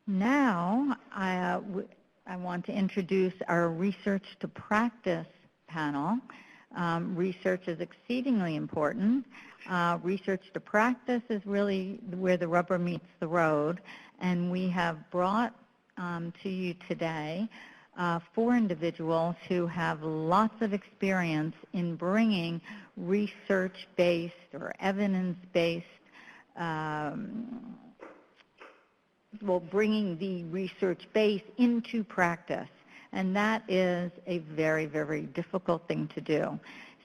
Now, I want to introduce our Research to Practice panel. Research is exceedingly important. Research to practice is really where the rubber meets the road, and we have brought to you today 4 individuals who have lots of experience in bringing research-based or evidence-based, bringing the research base into practice. And that is a very, very difficult thing to do.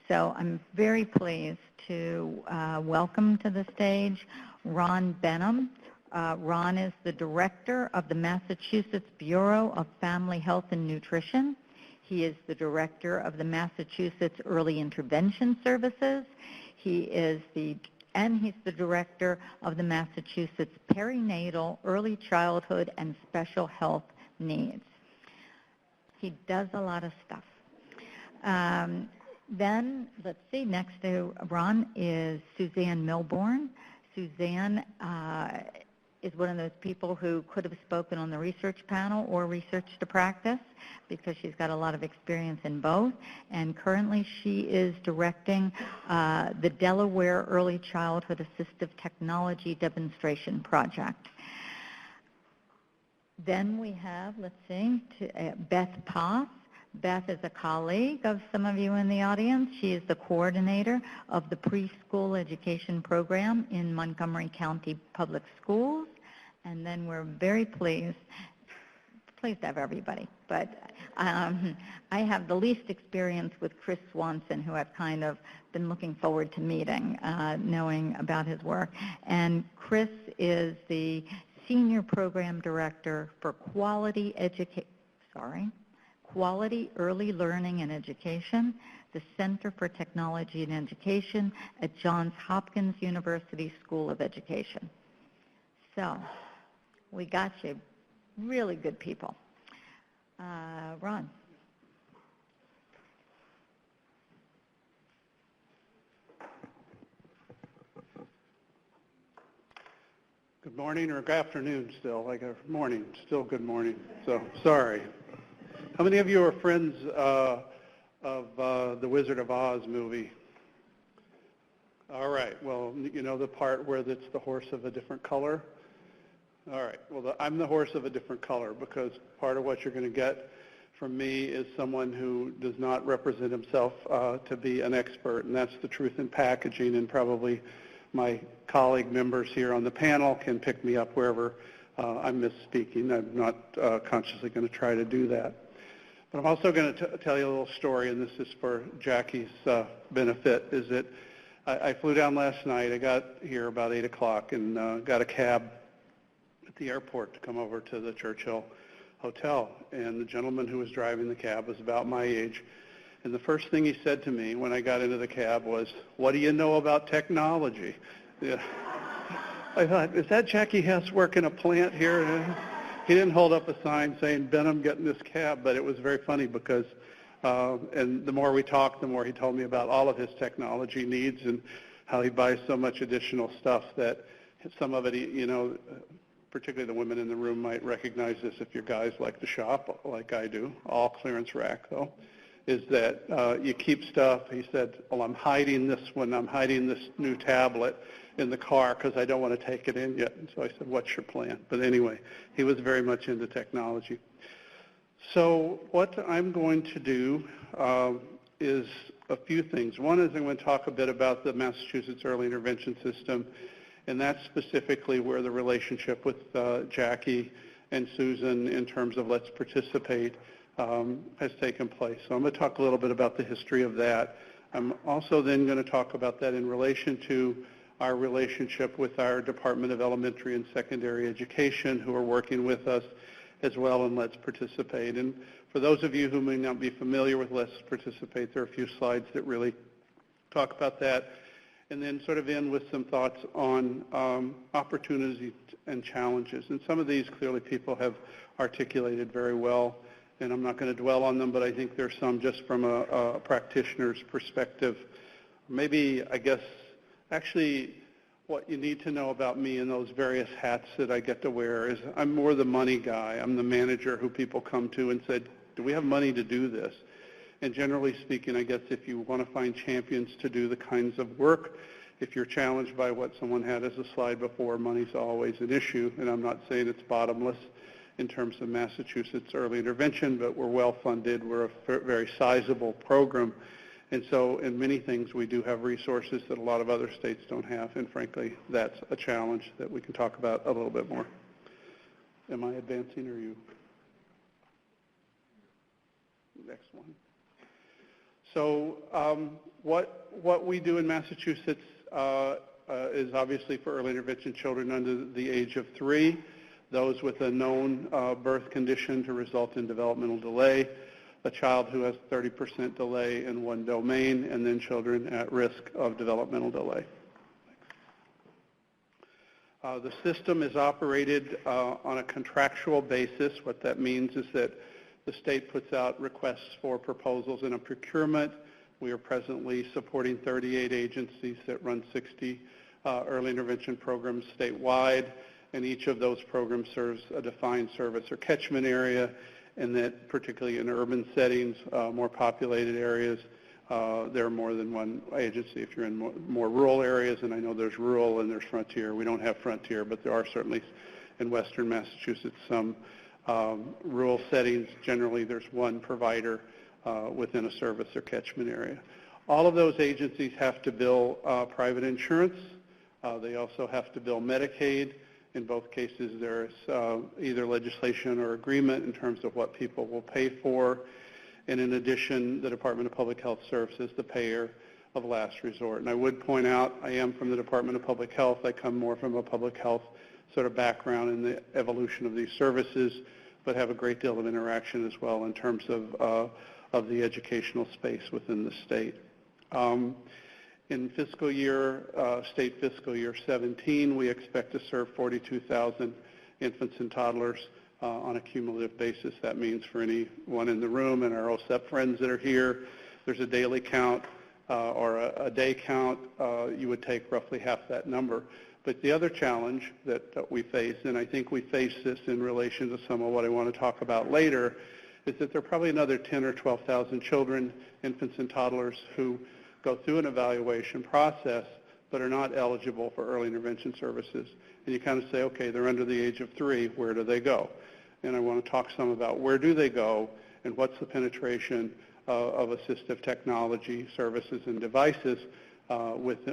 So I'm very pleased to welcome to the stage Ron Benham. Ron is the director of the Massachusetts Bureau of Family Health and Nutrition. He is the director of the Massachusetts Early Intervention Services. He's the director of the Massachusetts Perinatal, Early Childhood, and Special Health Needs. He does a lot of stuff. Then, let's see, next to Ron is Suzanne Milbourne. Suzanne is one of those people who could have spoken on the research panel or research to practice because she's got a lot of experience in both. And currently she is directing the Delaware Early Childhood Assistive Technology Demonstration Project. Then we have, let's see, Beth Poth. Beth is a colleague of some of you in the audience. She is the coordinator of the preschool education program in Montgomery County Public Schools. And then we're very pleased to have everybody. But I have the least experience with Chris Swanson, who I've kind of been looking forward to meeting, knowing about his work. And Chris is the Senior Program Director for Quality Early Learning and Education, the Center for Technology and Education at Johns Hopkins University School of Education. So, we got you. Really good people. Ron. Good morning or good afternoon still, like a morning, still good morning, so sorry. How many of you are friends of the Wizard of Oz movie? All right, well, you know the part where it's the horse of a different color? All right, well, I'm the horse of a different color because part of what you're going to get from me is someone who does not represent himself to be an expert, and that's the truth in packaging, and probably my colleague members here on the panel can pick me up wherever I'm misspeaking. I'm not consciously going to try to do that. But I'm also going to tell you a little story, and this is for Jackie's benefit, is that I flew down last night. I got here about 8 o'clock and got a cab at the airport to come over to the Churchill Hotel. And the gentleman who was driving the cab was about my age. And the first thing he said to me when I got into the cab was, "What do you know about technology?" Yeah. I thought, is that Jackie Hess working a plant here? He didn't hold up a sign saying, "Benham, get in this cab," but it was very funny because, and the more we talked, the more he told me about all of his technology needs and how he buys so much additional stuff that some of it, you know, particularly the women in the room might recognize this if your guys like to shop like I do, all clearance rack though, is that you keep stuff. He said, "Well, I'm hiding this one. I'm hiding this new tablet in the car because I don't want to take it in yet." And so I said, "What's your plan?" But anyway, he was very much into technology. So what I'm going to do is a few things. One is I'm going to talk a bit about the Massachusetts Early Intervention System, and that's specifically where the relationship with Jackie and Susan in terms of Let's Participate has taken place. So I'm going to talk a little bit about the history of that. I'm also then going to talk about that in relation to our relationship with our Department of Elementary and Secondary Education, who are working with us as well in Let's Participate. And for those of you who may not be familiar with Let's Participate, there are a few slides that really talk about that. And then sort of end with some thoughts on opportunities and challenges. And some of these clearly people have articulated very well, and I'm not going to dwell on them, but I think there's some just from a practitioner's perspective. Maybe, I guess, actually, what you need to know about me and those various hats that I get to wear is I'm more the money guy. I'm the manager who people come to and said, do we have money to do this? And generally speaking, I guess if you want to find champions to do the kinds of work, if you're challenged by what someone had as a slide before, money's always an issue. And I'm not saying it's bottomless in terms of Massachusetts early intervention, but we're well funded. We're a very sizable program. And so in many things, we do have resources that a lot of other states don't have. And frankly, that's a challenge that we can talk about a little bit more. Am I advancing or are you? Next one. So what we do in Massachusetts is obviously for early intervention children under the age of 3, those with a known birth condition to result in developmental delay, a child who has 30% delay in one domain, and then children at risk of developmental delay. The system is operated on a contractual basis. What that means is that the state puts out requests for proposals in a procurement. We are presently supporting 38 agencies that run 60 early intervention programs statewide, and each of those programs serves a defined service or catchment area, and that particularly in urban settings, more populated areas, there are more than one agency. If you're in more rural areas, and I know there's rural and there's frontier. We don't have frontier, but there are certainly in western Massachusetts some rural settings. Generally, there's one provider within a service or catchment area. All of those agencies have to bill private insurance. They also have to bill Medicaid. In both cases, there's either legislation or agreement in terms of what people will pay for. And in addition, the Department of Public Health serves as the payer of last resort. And I would point out, I am from the Department of Public Health. I come more from a public health sort of background in the evolution of these services, but have a great deal of interaction as well in terms of the educational space within the state. In state fiscal year 17, we expect to serve 42,000 infants and toddlers on a cumulative basis. That means for anyone in the room and our OSEP friends that are here, there's a daily count or a day count. You would take roughly half that number. But the other challenge that we face, and I think we face this in relation to some of what I want to talk about later, is that there are probably another 10 or 12,000 children, infants and toddlers who go through an evaluation process but are not eligible for early intervention services. And you kind of say, okay, they're under the age of 3, where do they go? And I want to talk some about where do they go and what's the penetration of assistive technology services and devices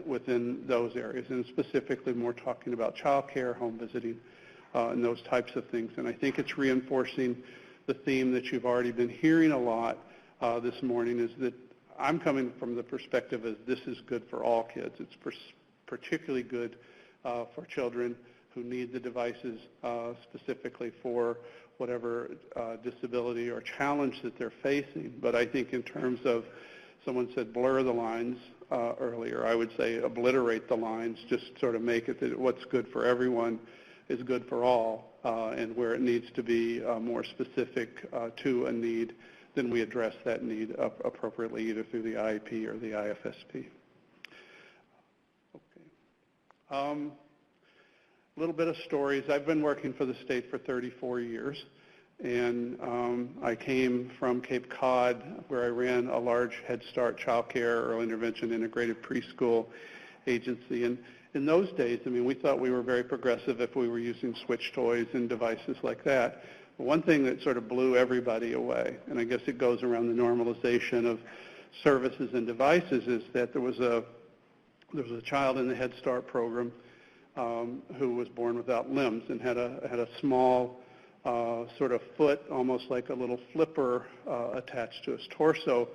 within those areas, and specifically more talking about child care, home visiting, and those types of things. And I think it's reinforcing the theme that you've already been hearing a lot this morning, is that I'm coming from the perspective of this is good for all kids. It's particularly good for children who need the devices specifically for whatever disability or challenge that they're facing. But I think in terms of, someone said blur the lines earlier, I would say obliterate the lines, just sort of make it that what's good for everyone is good for all, and where it needs to be more specific to a need, then we address that need appropriately either through the IEP or the IFSP. Okay. A little bit of stories. I've been working for the state for 34 years, and I came from Cape Cod, where I ran a large Head Start child care, early intervention, integrated preschool agency. And in those days, I mean, we thought we were very progressive if we were using switch toys and devices like that. But one thing that sort of blew everybody away, and I guess it goes around the normalization of services and devices, is that there was a child in the Head Start program who was born without limbs and had a small sort of foot, almost like a little flipper attached to his torso.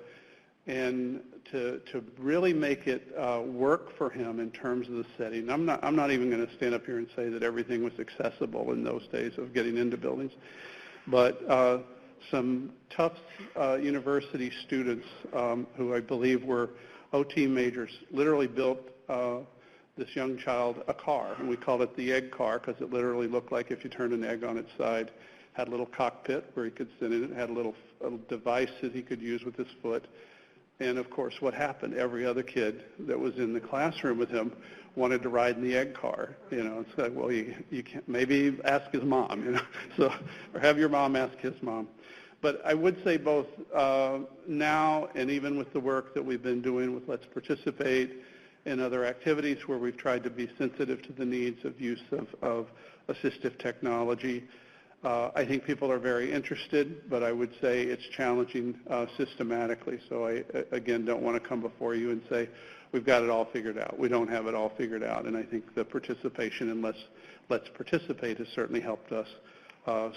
And to really make it work for him in terms of the setting, I'm not even going to stand up here and say that everything was accessible in those days of getting into buildings, but some Tufts University students who I believe were OT majors literally built this young child a car, and we called it the egg car because it literally looked like if you turned an egg on its side. Had a little cockpit where he could sit in it, had a little device that he could use with his foot, And of course, what happened? Every other kid that was in the classroom with him wanted to ride in the egg car. It's like, well, you can't, maybe ask his mom, so, or have your mom ask his mom. But I would say both now and even with the work that we've been doing with Let's Participate and other activities where we've tried to be sensitive to the needs of use of assistive technology, I think people are very interested, but I would say it's challenging systematically. So I, again, don't want to come before you and say, we've got it all figured out. We don't have it all figured out, and I think the participation in Let's Participate has certainly helped us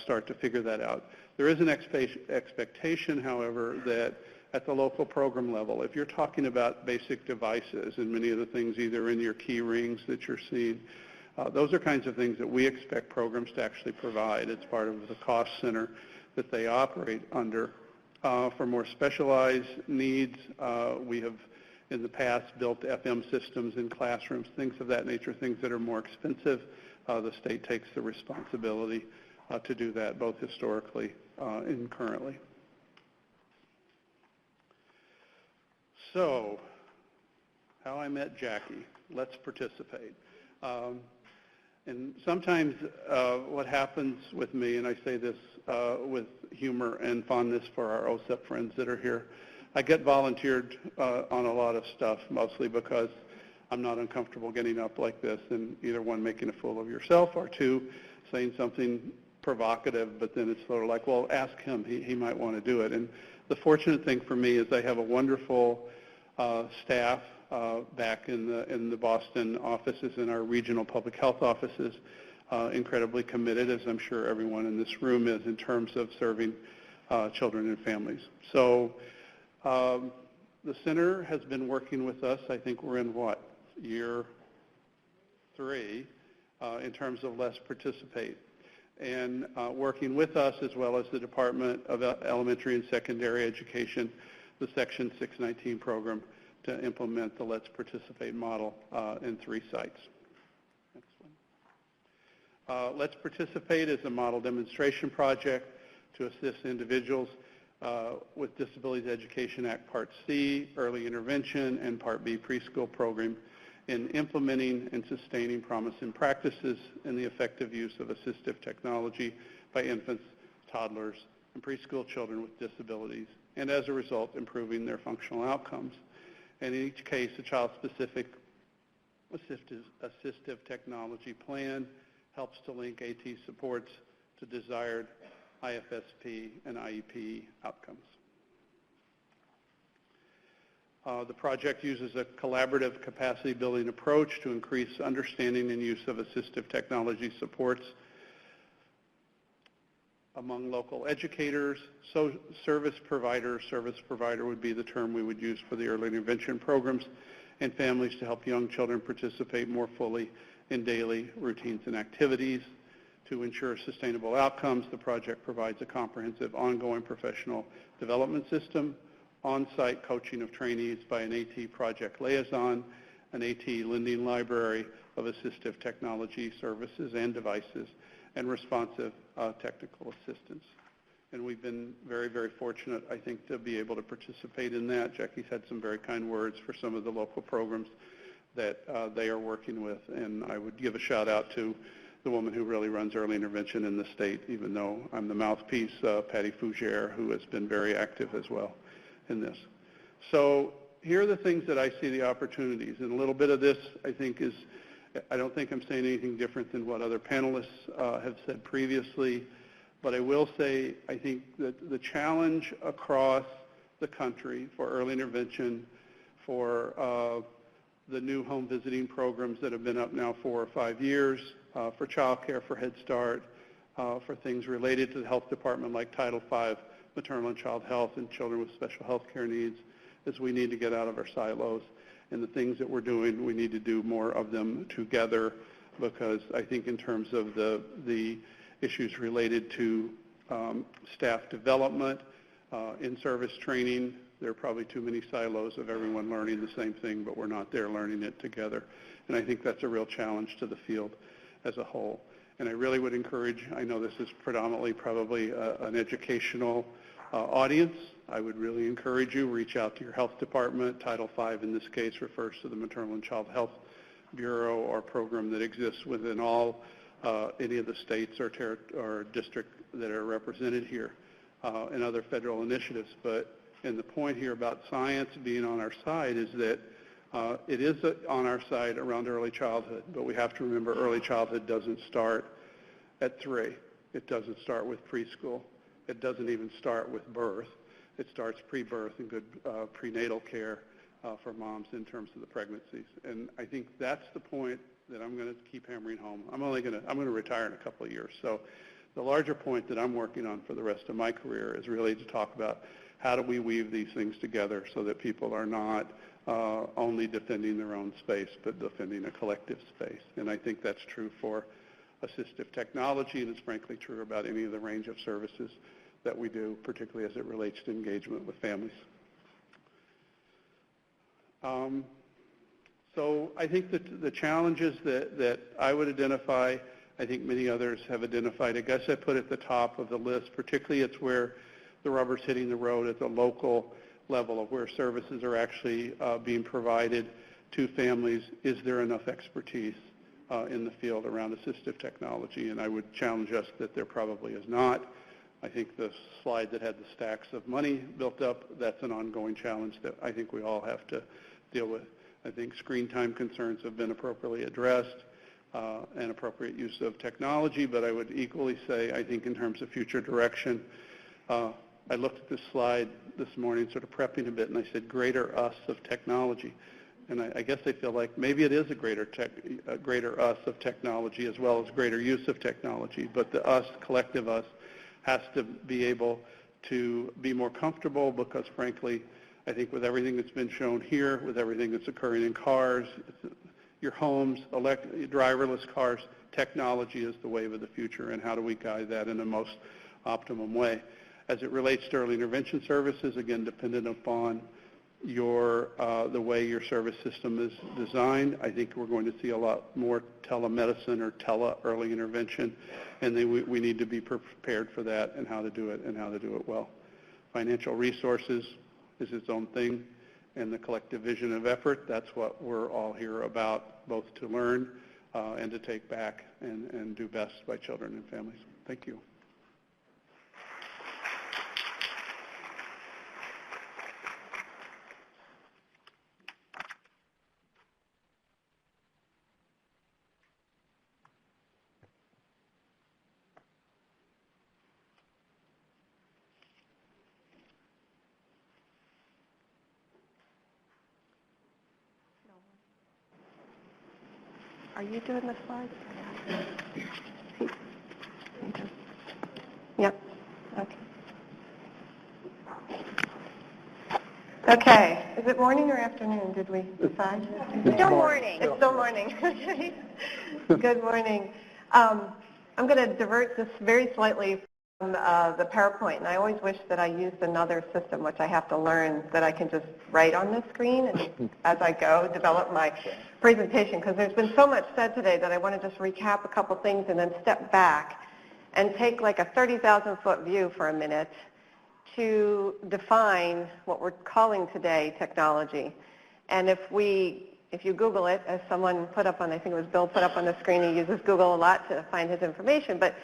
start to figure that out. There is an expectation, however, that at the local program level, if you're talking about basic devices and many of the things either in your key rings that you're seeing, those are kinds of things that we expect programs to actually provide. It's part of the cost center that they operate under. For more specialized needs, we have in the past built FM systems in classrooms, things of that nature, things that are more expensive. The state takes the responsibility to do that, both historically and currently. So, how I met Jackie. Let's Participate. And sometimes what happens with me, and I say this with humor and fondness for our OSEP friends that are here, I get volunteered on a lot of stuff, mostly because I'm not uncomfortable getting up like this and either one, making a fool of yourself, or two, saying something provocative, but then it's sort of like, well, ask him. He might want to do it. And the fortunate thing for me is I have a wonderful staff back in the Boston offices and our regional public health offices, incredibly committed, as I'm sure everyone in this room is, in terms of serving children and families. So the center has been working with us. I think we're in what, year 3 in terms of Let's Participate. And working with us, as well as the Department of Elementary and Secondary Education, the Section 619 program, to implement the Let's Participate model in 3 sites. Next one. Let's Participate is a model demonstration project to assist individuals with Disabilities Education Act Part C, Early Intervention, and Part B, Preschool program, in implementing and sustaining promising practices in the effective use of assistive technology by infants, toddlers, and preschool children with disabilities, and as a result, improving their functional outcomes. And in each case, a child-specific assistive technology plan helps to link AT supports to desired IFSP and IEP outcomes. The project uses a collaborative capacity-building approach to increase understanding and use of assistive technology supports among local educators, service providers. Service provider would be the term we would use for the early intervention programs, and families, to help young children participate more fully in daily routines and activities. To ensure sustainable outcomes, the project provides a comprehensive ongoing professional development system, on-site coaching of trainees by an AT project liaison, an AT lending library of assistive technology services and devices, and responsive technical assistance. And we've been very, very fortunate, I think, to be able to participate in that. Jackie's had some very kind words for some of the local programs that they are working with, and I would give a shout out to the woman who really runs early intervention in the state, even though I'm the mouthpiece, Patty Fougere, who has been very active as well in this. So here are the things that I see the opportunities, and a little bit of this, I think, is, I don't think I'm saying anything different than what other panelists have said previously, but I will say I think that the challenge across the country for early intervention, for the new home visiting programs that have been up now 4 or 5 years, for child care, for Head Start, for things related to the health department like Title V, maternal and child health, and children with special health care needs, is we need to get out of our silos. And the things that we're doing, we need to do more of them together, because I think in terms of the issues related to staff development, in-service training, there are probably too many silos of everyone learning the same thing, but we're not there learning it together. And I think that's a real challenge to the field as a whole. And I really would encourage, I know this is predominantly probably an educational audience. I would really encourage you, reach out to your health department. Title V in this case refers to the Maternal and Child Health Bureau or program that exists within all any of the states or district that are represented here and other federal initiatives. And the point here about science being on our side is that it is on our side around early childhood, but we have to remember early childhood doesn't start at 3. It doesn't start with preschool. It doesn't even start with birth. It starts pre-birth and good prenatal care for moms in terms of the pregnancies. And I think that's the point that I'm going to keep hammering home. I'm going to retire in a couple of years. So the larger point that I'm working on for the rest of my career is really to talk about how do we weave these things together so that people are not only defending their own space, but defending a collective space. And I think that's true for assistive technology, and it's frankly true about any of the range of services that we do, particularly as it relates to engagement with families. So I think that the challenges that I would identify, I think many others have identified. I guess I put at the top of the list, particularly it's where the rubber's hitting the road at the local level of where services are actually being provided to families. Is there enough expertise in the field around assistive technology? And I would challenge us that there probably is not. I think the slide that had the stacks of money built up, that's an ongoing challenge that I think we all have to deal with. I think screen time concerns have been appropriately addressed and appropriate use of technology, but I would equally say, I think in terms of future direction, I looked at this slide this morning sort of prepping a bit, and I said greater us of technology. And I guess I feel like maybe it is a greater us of technology as well as greater use of technology, but the us, collective us, has to be able to be more comfortable because, frankly, I think with everything that's been shown here, with everything that's occurring in cars, your homes, driverless cars, technology is the wave of the future, and how do we guide that in the most optimum way? As it relates to early intervention services, again, dependent upon the way your service system is designed, I think we're going to see a lot more telemedicine or early intervention, and we need to be prepared for that and how to do it and how to do it well. Financial resources is its own thing, and the collective vision of effort, that's what we're all here about, both to learn and to take back and do best by children and families. Thank you. Are you doing the slides? Yep. Okay. Okay. Is it morning or afternoon? Did we decide? It's still morning. It's still morning. Okay. Good morning. I'm going to divert this very slightly from the PowerPoint, and I always wish that I used another system, which I have to learn, that I can just write on the screen and as I go develop my presentation, because there's been so much said today that I want to just recap a couple things and then step back and take like a 30,000-foot view for a minute to define what we're calling today technology. And if you Google it, as someone put up on, I think it was Bill put up on the screen, he uses Google a lot to find his information, but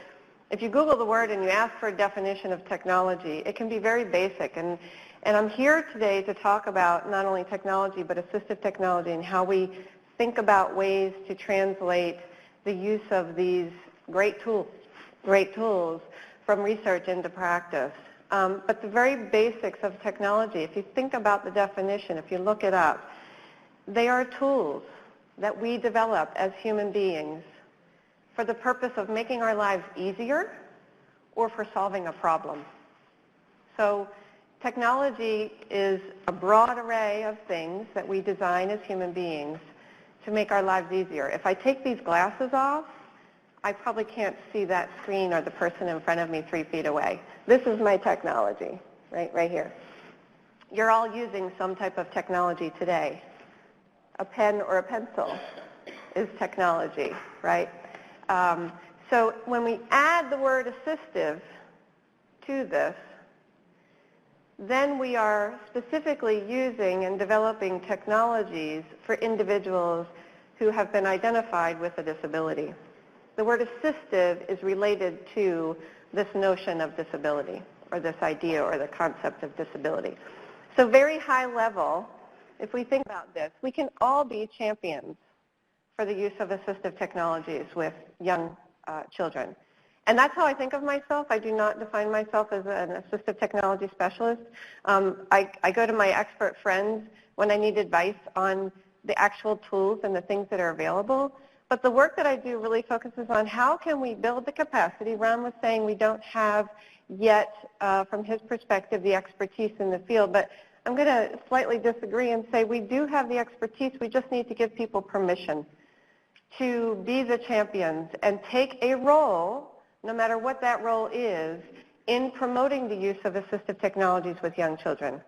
if you Google the word and you ask for a definition of technology, it can be very basic. And I'm here today to talk about not only technology, but assistive technology and how we think about ways to translate the use of these great tools from research into practice. But the very basics of technology, if you think about the definition, if you look it up, they are tools that we develop as human beings for the purpose of making our lives easier or for solving a problem. So technology is a broad array of things that we design as human beings to make our lives easier. If I take these glasses off, I probably can't see that screen or the person in front of me 3 feet away. This is my technology, right here. You're all using some type of technology today. A pen or a pencil is technology, right? So when we add the word assistive to this, then we are specifically using and developing technologies for individuals who have been identified with a disability. The word assistive is related to this notion of disability, or this idea or the concept of disability. So very high level, if we think about this, we can all be champions for the use of assistive technologies with young children. And that's how I think of myself. I do not define myself as an assistive technology specialist. I go to my expert friends when I need advice on the actual tools and the things that are available. But the work that I do really focuses on how can we build the capacity. Ron was saying we don't have yet, from his perspective, the expertise in the field. But I'm going to slightly disagree and say we do have the expertise. We just need to give people permission to be the champions and take a role, no matter what that role is, in promoting the use of assistive technologies with young children.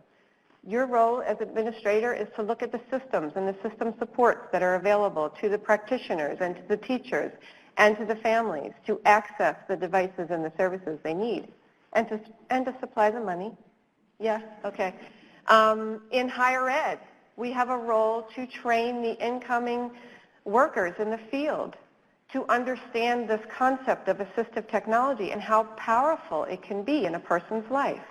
Your role as administrator is to look at the systems and the system supports that are available to the practitioners and to the teachers and to the families to access the devices and the services they need and to supply the money. Yeah, okay. In higher ed, we have a role to train the incoming workers in the field to understand this concept of assistive technology and how powerful it can be in a person's life,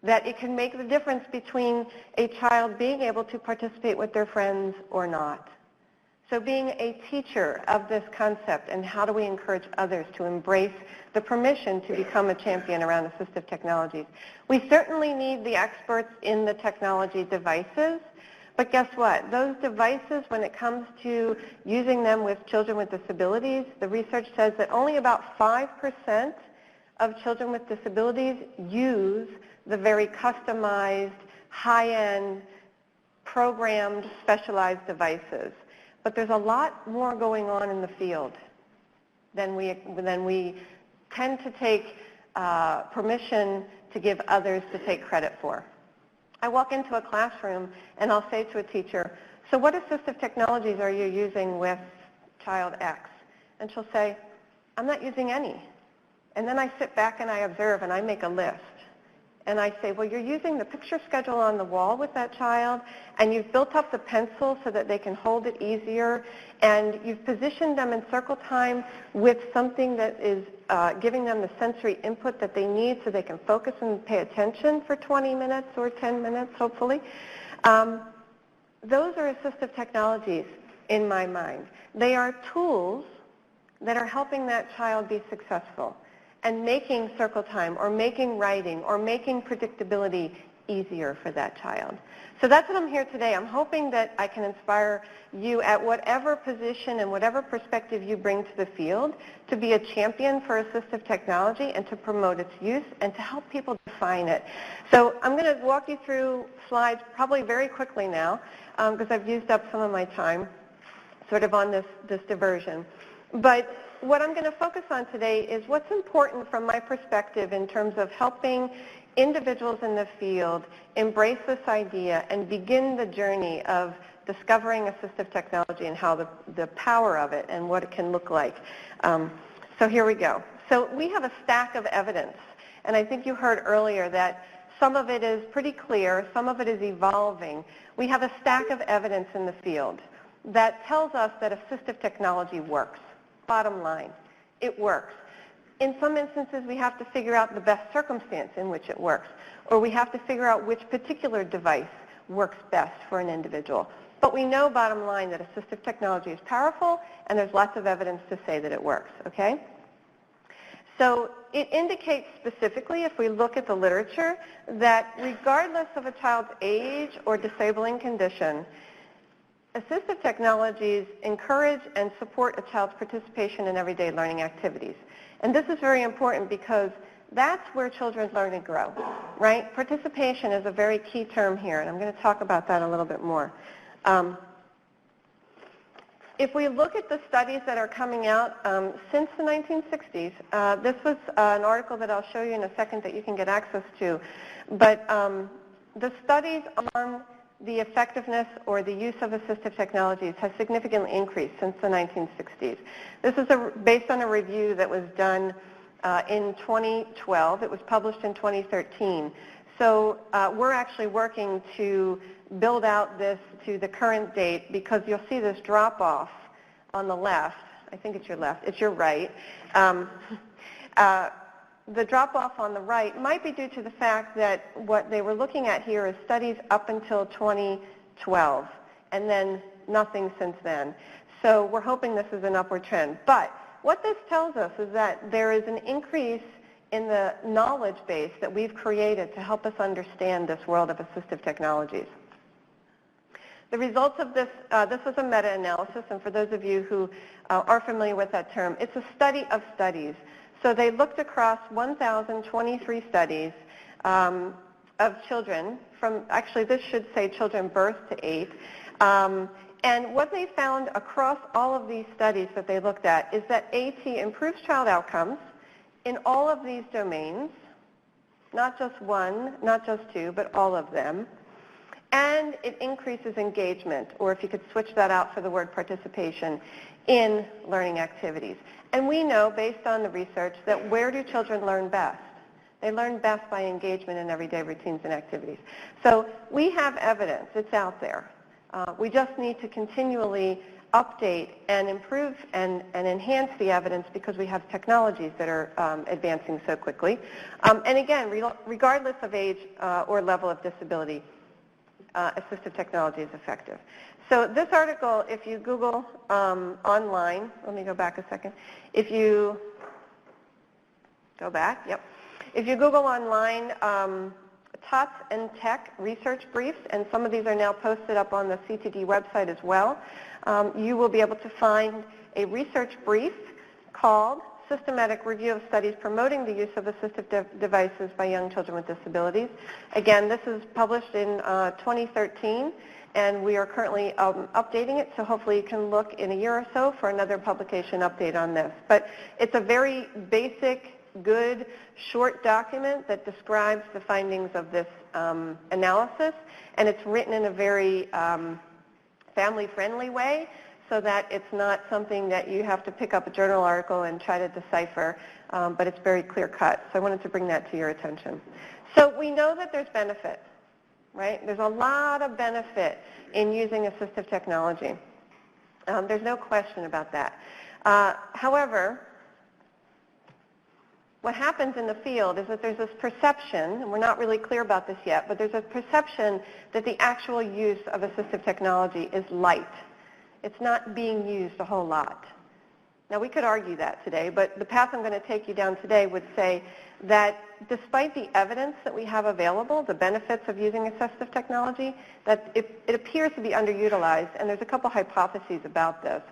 that it can make the difference between a child being able to participate with their friends or not. So being a teacher of this concept and how do we encourage others to embrace the permission to become a champion around assistive technologies. We certainly need the experts in the technology devices. But guess what? Those devices, when it comes to using them with children with disabilities, the research says that only about 5% of children with disabilities use the very customized, high-end, programmed, specialized devices. But there's a lot more going on in the field than we tend to take permission to give others to take credit for. I walk into a classroom and I'll say to a teacher, so what assistive technologies are you using with child X? And she'll say, I'm not using any. And then I sit back and I observe and I make a list. And I say, well, you're using the picture schedule on the wall with that child, and you've built up the pencil so that they can hold it easier, and you've positioned them in circle time with something that is giving them the sensory input that they need so they can focus and pay attention for 20 minutes or 10 minutes, hopefully. Those are assistive technologies in my mind. They are tools that are helping that child be successful and making circle time or making writing or making predictability easier for that child. So that's what I'm here today. I'm hoping that I can inspire you at whatever position and whatever perspective you bring to the field to be a champion for assistive technology and to promote its use and to help people define it. So I'm going to walk you through slides probably very quickly now because I've used up some of my time sort of on this diversion. But what I'm going to focus on today is what's important from my perspective in terms of helping individuals in the field embrace this idea and begin the journey of discovering assistive technology and how the power of it and what it can look like. So here we go. So we have a stack of evidence, and I think you heard earlier that some of it is pretty clear, some of it is evolving. We have a stack of evidence in the field that tells us that assistive technology works. Bottom line, it works. In some instances, we have to figure out the best circumstance in which it works, or we have to figure out which particular device works best for an individual. But we know, bottom line, that assistive technology is powerful, and there's lots of evidence to say that it works, okay? So it indicates specifically, if we look at the literature, that regardless of a child's age or disabling condition, assistive technologies encourage and support a child's participation in everyday learning activities. And this is very important because that's where children learn and grow, right? Participation is a very key term here, and I'm going to talk about that a little bit more. If we look at the studies that are coming out since the 1960s, this was an article that I'll show you in a second that you can get access to, but the studies on the effectiveness or the use of assistive technologies has significantly increased since the 1960s. This is based on a review that was done in 2012. It was published in 2013. So we're actually working to build out this to the current date because you'll see this drop-off on the left. I think it's your left. It's your right. The drop-off on the right might be due to the fact that what they were looking at here is studies up until 2012, and then nothing since then. So we're hoping this is an upward trend. But what this tells us is that there is an increase in the knowledge base that we've created to help us understand this world of assistive technologies. The results of this, this was a meta-analysis, and for those of you who are familiar with that term, it's a study of studies. So they looked across 1,023 studies of children from, actually this should say children birth to 8. And what they found across all of these studies that they looked at is that AT improves child outcomes in all of these domains, not just one, not just two, but all of them. And it increases engagement, or if you could switch that out for the word participation, in learning activities. And we know, based on the research, that where do children learn best? They learn best by engagement in everyday routines and activities. So we have evidence. It's out there. We just need to continually update and improve and enhance the evidence because we have technologies that are advancing so quickly. And again, regardless of age or level of disability, assistive technology is effective. So this article, if you Google online, let me go back a second. If you go back, yep. If you Google online, TOTS and Tech research briefs, and some of these are now posted up on the CTD website as well, you will be able to find a research brief called Systematic Review of Studies Promoting the Use of Assistive Devices by Young Children with Disabilities. Again, this is published in 2013, and we are currently updating it, so hopefully you can look in a year or so for another publication update on this. But it's a very basic, good, short document that describes the findings of this analysis, and it's written in a very family-friendly way, so that it's not something that you have to pick up a journal article and try to decipher, but it's very clear-cut. So I wanted to bring that to your attention. So we know that there's benefit, right? There's a lot of benefit in using assistive technology. There's no question about that. However, what happens in the field is that there's this perception, and we're not really clear about this yet, but there's a perception that the actual use of assistive technology is light. It's not being used a whole lot. Now, we could argue that today, but the path I'm going to take you down today would say that despite the evidence that we have available, the benefits of using assistive technology, that it appears to be underutilized, and there's a couple hypotheses about this.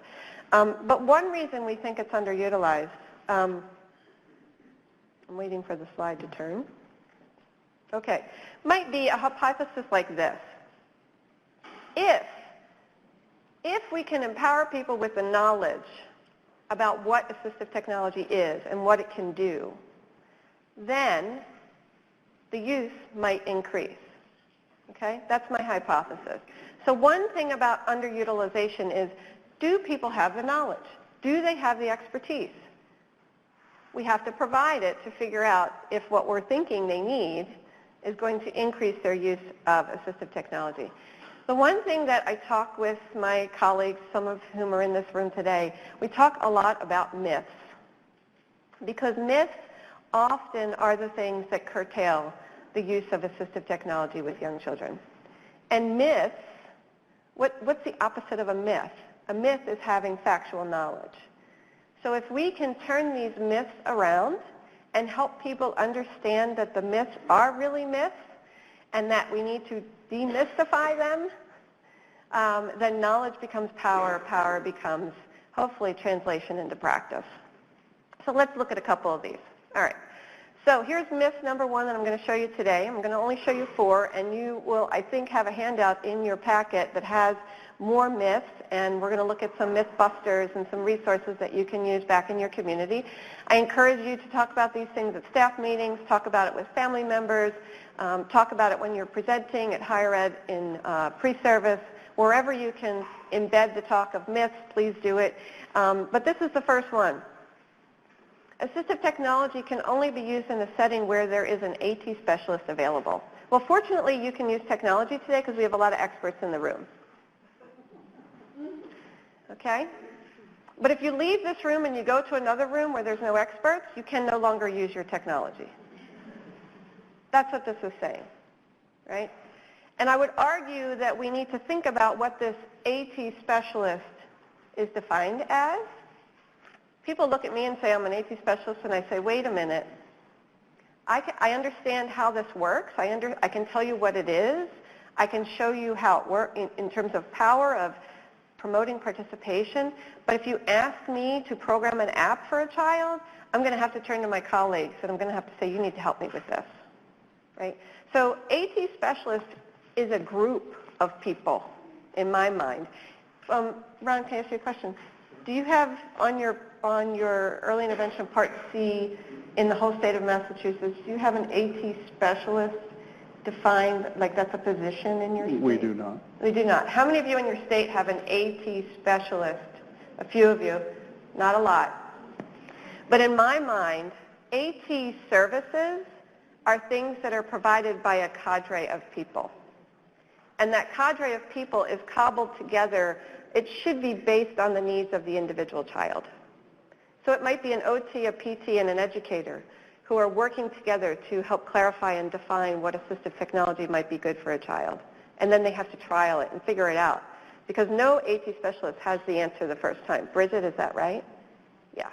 But one reason we think it's underutilized, I'm waiting for the slide to turn. Okay, might be a hypothesis like this. If we can empower people with the knowledge about what assistive technology is and what it can do, then the use might increase. Okay? That's my hypothesis. So one thing about underutilization is, do people have the knowledge? Do they have the expertise? We have to provide it to figure out if what we're thinking they need is going to increase their use of assistive technology. The one thing that I talk with my colleagues, some of whom are in this room today, we talk a lot about myths, because myths often are the things that curtail the use of assistive technology with young children. And myths, what's the opposite of a myth? A myth is having factual knowledge. So if we can turn these myths around and help people understand that the myths are really myths and that we need to demystify them, then knowledge becomes power, power becomes, hopefully, translation into practice. So let's look at a couple of these. All right. So here's myth number one that I'm going to show you today. I'm going to only show you 4, and you will, I think, have a handout in your packet that has more myths, and we're going to look at some myth busters and some resources that you can use back in your community. I encourage you to talk about these things at staff meetings, talk about it with family members, talk about it when you're presenting at higher ed in pre-service. Wherever you can embed the talk of myths, please do it. But this is the first one. Assistive technology can only be used in a setting where there is an AT specialist available. Well, fortunately, you can use technology today because we have a lot of experts in the room. Okay? But if you leave this room and you go to another room where there's no experts, you can no longer use your technology. That's what this is saying, right? And I would argue that we need to think about what this AT specialist is defined as. People look at me and say, I'm an AT specialist, and I say, wait a minute. I understand how this works. I can tell you what it is. I can show you how it works in terms of power of promoting participation. But if you ask me to program an app for a child, I'm going to have to turn to my colleagues, and I'm going to have to say, you need to help me with this, right? So AT specialist is a group of people, in my mind. Ron, can I ask you a question? Do you have on your early intervention Part C in the whole state of Massachusetts, do you have an AT specialist defined, like that's a position in your state? We do not. We do not. How many of you in your state have an AT specialist? A few of you, not a lot. But in my mind, AT services are things that are provided by a cadre of people. And that cadre of people is cobbled together. It should be based on the needs of the individual child. So it might be an OT, a PT, and an educator who are working together to help clarify and define what assistive technology might be good for a child. And then they have to trial it and figure it out. Because no AT specialist has the answer the first time. Bridget, is that right? Yeah.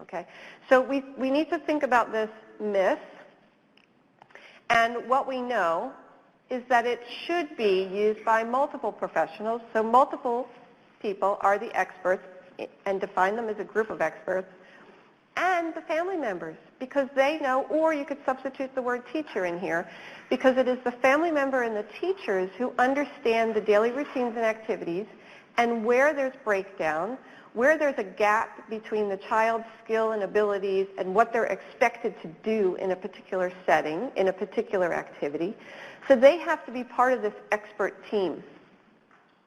Okay. So we need to think about this myth. And what we know is that it should be used by multiple professionals. So multiple people are the experts and define them as a group of experts, and the family members, because they know, or you could substitute the word teacher in here, because it is the family member and the teachers who understand the daily routines and activities, and where there's breakdown, where there's a gap between the child's skill and abilities and what they're expected to do in a particular setting, in a particular activity. So they have to be part of this expert team,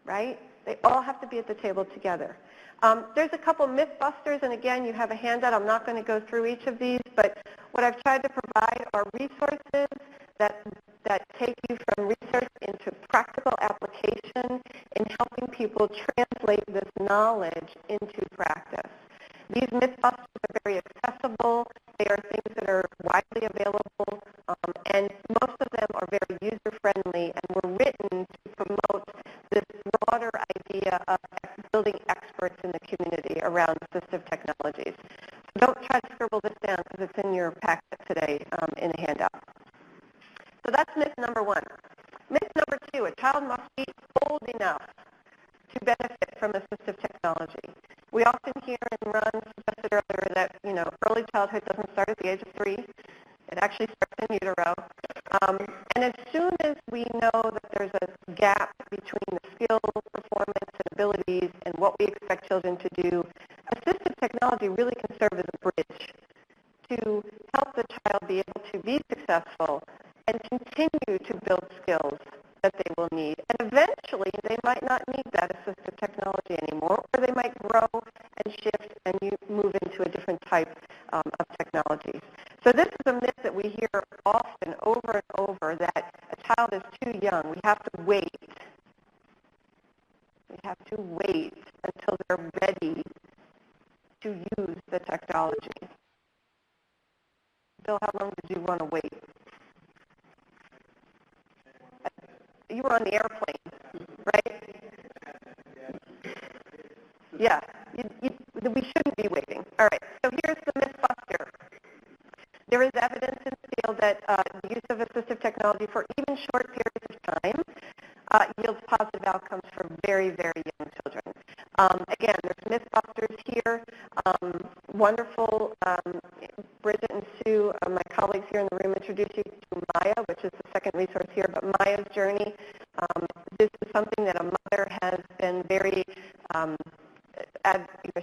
right? They all have to be at the table together. There's a couple myth busters, and again, you have a handout. I'm not going to go through each of these, but what I've tried to provide are resources that take you from research into practical application in helping people translate this knowledge into practice. These myth busters are very accessible. They are things that are widely available, and most of them are very user-friendly and were written to promote this broader idea of building experts in the community around assistive technologies. So don't try to scribble this down because it's in your packet today in a handout. So that's myth number one. Myth number two, a child must be old enough to benefit from assistive technology. We often hear, and Ron suggested earlier, that early childhood doesn't start at the age of 3. It actually starts in utero. And as soon as we know that there's a gap between the skill, performance, and abilities and what we expect children to do, assistive technology really can serve as a bridge to help the child be able to be successful and continue to build skills that they will need. And eventually, they might not need that assistive technology anymore, or they might grow and shift and move into a different type of technologies. So this is a myth that we hear often over and over, that a child is too young. We have to wait. We have to wait until they're ready to use the technology. Bill, how long did you want to wait? You were on the airplane, right? Yeah, we shouldn't be waiting. All right, so here's the myth buster. There is evidence in the field that the use of assistive technology for even short periods of time yields positive outcomes for very, very young children. Again, there's myth busters here. Wonderful. Bridget and Sue, my colleagues, colleagues here in the room introduce you to Maya, which is the second resource here, but Maya's Journey. This is something that a mother has been very,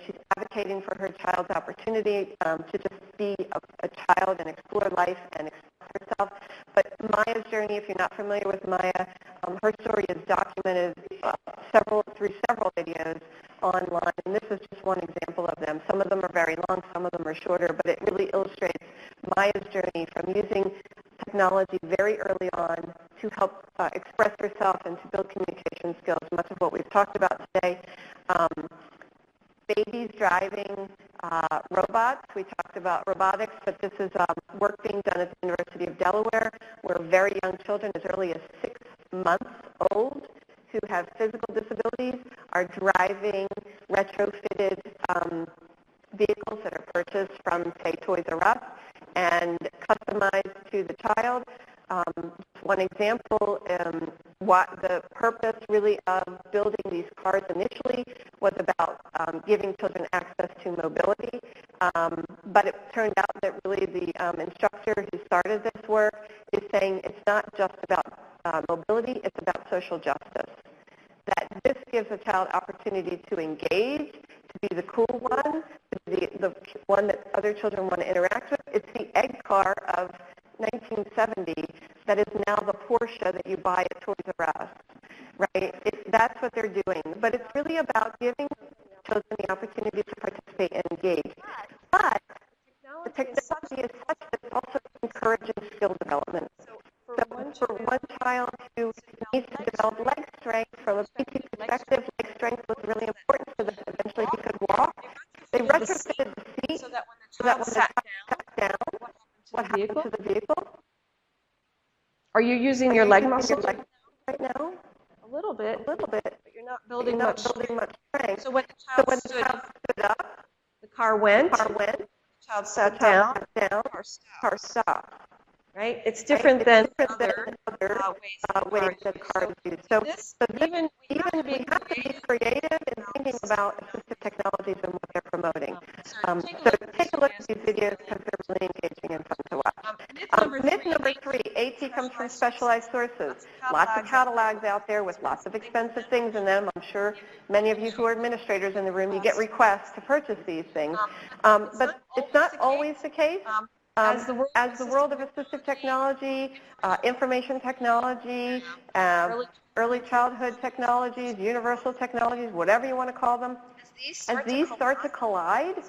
she's advocating for her child's opportunity to just be a child and explore life and express herself. But Maya's Journey, if you're not familiar with Maya, her story is documented through several videos online, and this is just one example of them. Some of them are very long, some of them are shorter, but it really illustrates Maya's journey from using technology very early on to help express herself and to build communication skills, much of what we've talked about today. Babies driving robots. We talked about robotics, but this is work being done at the University of Delaware, where very young children, as early as 6 months old, who have physical disabilities are driving retrofitted vehicles that are purchased from, say, Toys R Us and customized to the child. One example, what the purpose really of building these cars initially was about giving children access to mobility, but it turned out that really the instructor who started this work is saying it's not just about mobility, it's about social justice. That this gives a child opportunity to engage, to be the cool one, to be the one that other children want to interact with. It's the egg car of 1970 that is now the Porsche that you buy at Toys R Us, right? That's what they're doing. But it's really about giving children the opportunity to participate and engage. But the technology is such that it also encourages skill development. So for one child who needs to develop leg strength, from a PT perspective, leg strength was really important so that eventually he could walk. They retrofitted the seat so that when the child sat down, what happened to the vehicle? Are you using your leg muscles right now? A little bit. A little bit. But you're not building much strength. So when the child stood up, the car went. The child sat down. Car stopped. Right? It's different than other ways that cars use. So even we have to be creative in thinking about assistive technologies and what they're promoting. So take a look at these videos because they're really engaging and fun to watch. Myth number 3, AT comes from specialized sources. Lots of catalogs out there with lots of expensive things in them. I'm sure many of you who are administrators in the room, you get requests to purchase these things. But it's not always the case. As the world of assistive technology, information technology, early childhood technologies, universal technologies, whatever you want to call them, as these start to collide,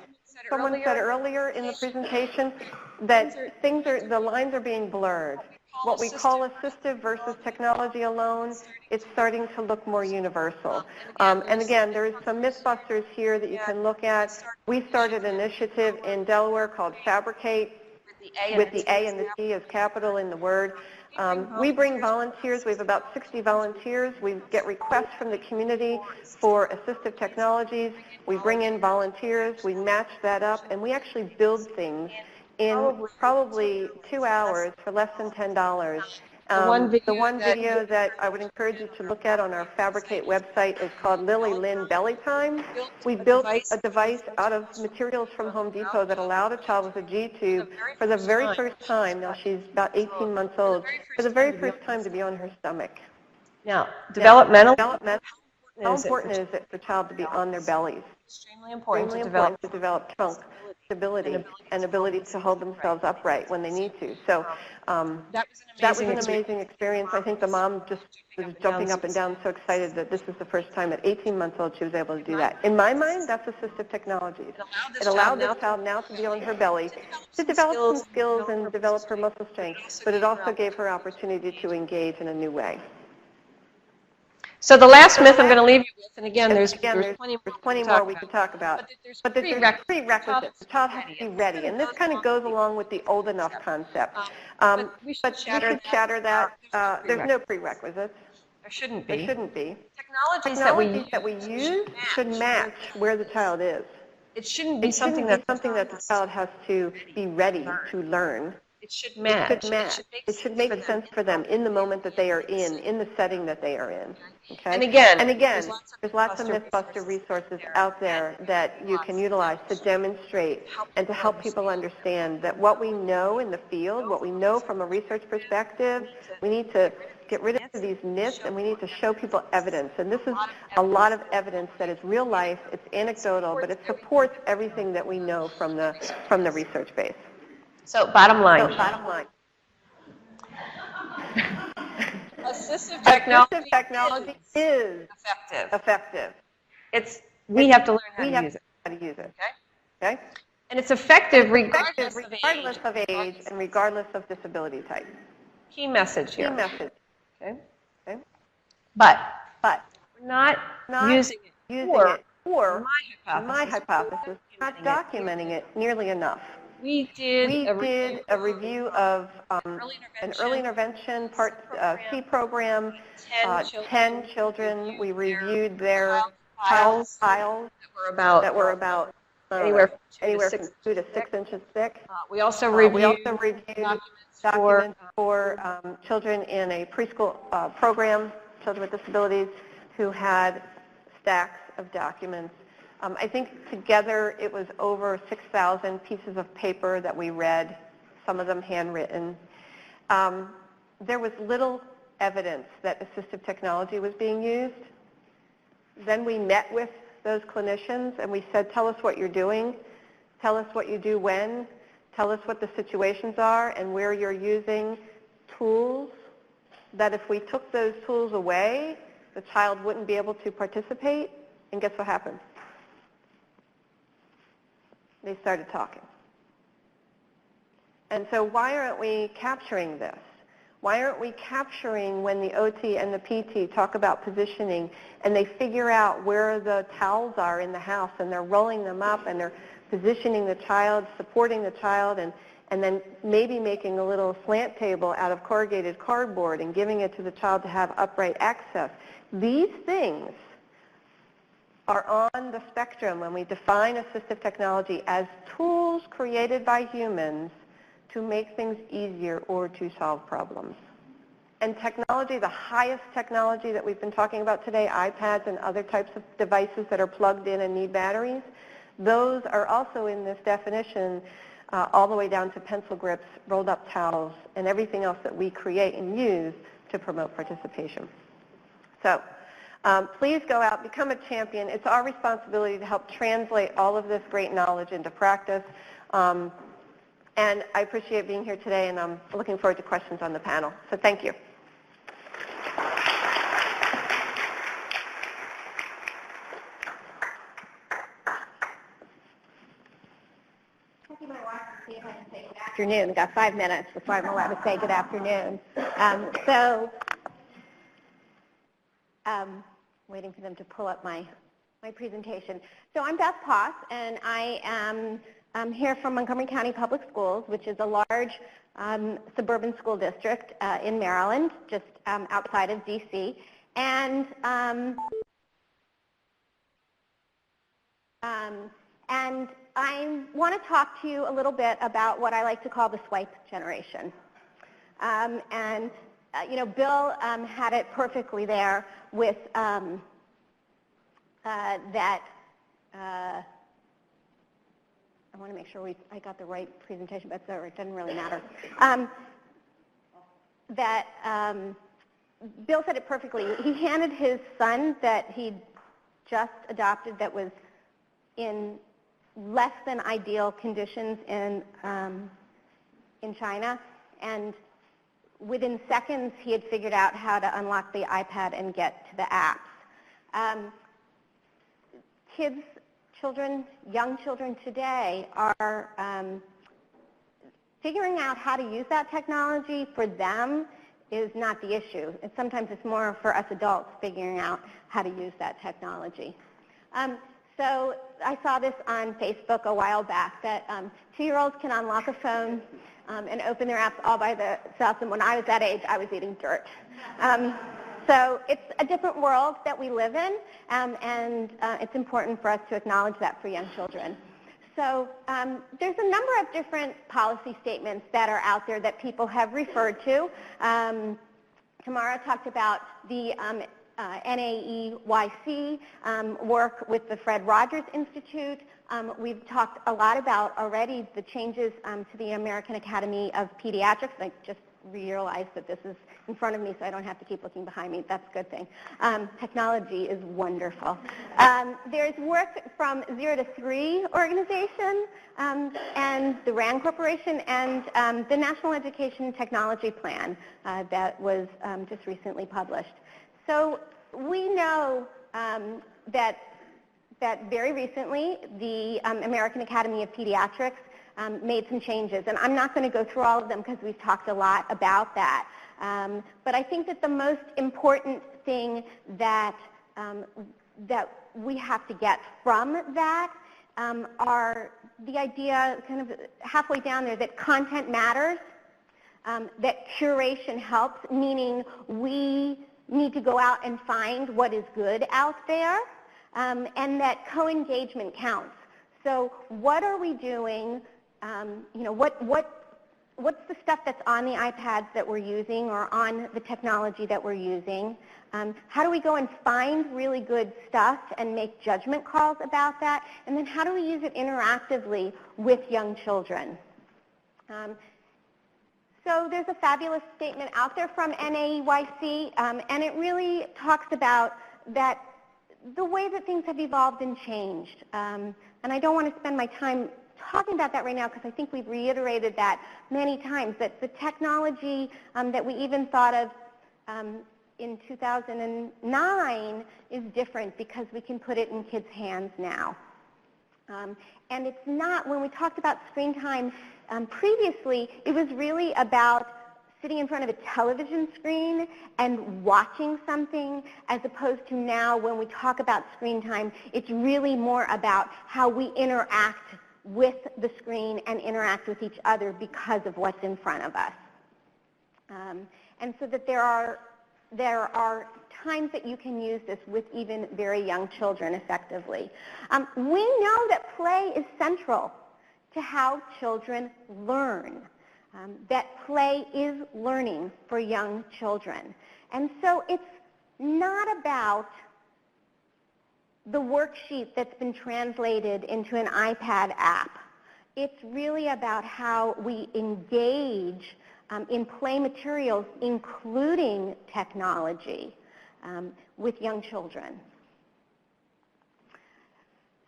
someone said earlier in the presentation that the lines are being blurred. What we call assistive versus technology alone, it's starting to look more universal. And again, there's some Mythbusters here that you can look at. We started an initiative in Delaware called Fabricate, with the A and the T as capital in the word. We bring volunteers. We have about 60 volunteers. We get requests from the community for assistive technologies. We bring in volunteers. We match that up, and we actually build things in probably 2 hours for less than $10. The one video that I would encourage you to look at on our Fabricate website is called Lily Lynn Belly Time. We built a device out of materials from Home Depot that allowed a child with a G-tube for the very first time, now she's about 18 months old, for the very first time to be on her stomach. Now, developmental, how important is it for a child to be on their bellies? Extremely important to develop trunk stability and ability to hold themselves upright when they need to. So that was an amazing experience. I think the mom just was jumping up and down, so excited that this was the first time at 18 months old she was able to do that. In my mind, that's assistive technologies. It allowed this child now to be on her belly to develop some skills and develop her muscle strength, but it also gave her opportunity to engage in a new way. So the last myth I'm going to leave you with, and again, there's plenty more we can talk about, but there's prerequisites. The child has to be ready, and this kind of goes along with the old enough concept. But we should shatter that. There's no prerequisites. There shouldn't be. There shouldn't be. Technologies that we use should match where the child is. It shouldn't be something that the child has to be ready to learn. It should match. It should match. It should make sense for them in the moment that they are in the setting that they are in. Okay? And again, there's lots of MythBuster resources out there that you can utilize to demonstrate and to help people understand that what we know in the field, what we know from a research perspective, we need to get rid of these myths and we need to show people evidence. And this is a lot of evidence that is real life, it's anecdotal, but it supports everything that we know from the research base. So bottom line. Assistive technology is effective. We have to learn how to use it. Okay? And it's effective regardless of age and regardless of disability type. Key message here. Okay? But we're not using it for my hypothesis, not documenting it nearly enough. We did a review of an early intervention Part C program, 10 children. We reviewed their tiles that were about anywhere from 2 to 6 inches thick. We also reviewed documents for children in a preschool program, children with disabilities, who had stacks of documents. I think together it was over 6,000 pieces of paper that we read, some of them handwritten. There was little evidence that assistive technology was being used. Then we met with those clinicians and we said, tell us what you're doing, tell us what you do when, tell us what the situations are and where you're using tools that if we took those tools away, the child wouldn't be able to participate. And guess what happened? They started talking. And so why aren't we capturing this? Why aren't we capturing when the OT and the PT talk about positioning and they figure out where the towels are in the house and they're rolling them up and they're positioning the child, supporting the child, and then maybe making a little slant table out of corrugated cardboard and giving it to the child to have upright access. These things are on the spectrum when we define assistive technology as tools created by humans to make things easier or to solve problems. And technology, the highest technology that we've been talking about today, iPads and other types of devices that are plugged in and need batteries, those are also in this definition all the way down to pencil grips, rolled up towels, and everything else that we create and use to promote participation. So please go out, become a champion. It's our responsibility to help translate all of this great knowledge into practice. And I appreciate being here today, and I'm looking forward to questions on the panel. So thank you. Good afternoon. We've got 5 minutes before I'm allowed to say good afternoon. Waiting for them to pull up my presentation. So I'm Beth Poss, and I am here from Montgomery County Public Schools, which is a large suburban school district in Maryland, just outside of D.C. And I want to talk to you a little bit about what I like to call the swipe generation. You know, Bill had it perfectly there with that. I want to make sure I got the right presentation, but it doesn't really matter. Bill said it perfectly. He handed his son that he'd just adopted that was in less than ideal conditions in China, and within seconds he had figured out how to unlock the iPad and get to the apps. Young children today are figuring out how to use that technology. For them is not the issue. Sometimes it's more for us adults figuring out how to use that technology. So I saw this on Facebook a while back that 2-year-olds can unlock a phone and open their apps all by themselves, and when I was that age, I was eating dirt. So it's a different world that we live in, and it's important for us to acknowledge that for young children. So there's a number of different policy statements that are out there that people have referred to. Tamara talked about the NAEYC work with the Fred Rogers Institute. We've talked a lot about already the changes to the American Academy of Pediatrics. I just realized that this is in front of me, so I don't have to keep looking behind me. That's a good thing. Technology is wonderful. There's work from 0 to 3 organization and the RAND Corporation and the National Education Technology Plan that was just recently published. So we know that very recently the American Academy of Pediatrics made some changes. And I'm not going to go through all of them because we've talked a lot about that. But I think that the most important thing that we have to get from that are the idea kind of halfway down there that content matters, that curation helps, meaning we need to go out and find what is good out there, and that co-engagement counts. So what are we doing? What's the stuff that's on the iPads that we're using or on the technology that we're using? How do we go and find really good stuff and make judgment calls about that? And then how do we use it interactively with young children? So there's a fabulous statement out there from NAEYC, and it really talks about that the way that things have evolved and changed. And I don't want to spend my time talking about that right now because I think we've reiterated that many times, that the technology that we even thought of in 2009 is different because we can put it in kids' hands now. And it's not, when we talked about screen time previously, it was really about sitting in front of a television screen and watching something, as opposed to now when we talk about screen time, it's really more about how we interact with the screen and interact with each other because of what's in front of us. And so that there are times that you can use this with even very young children effectively. We know that play is central to how children learn, that play is learning for young children. And so it's not about the worksheet that's been translated into an iPad app. It's really about how we engage in play materials, including technology, with young children.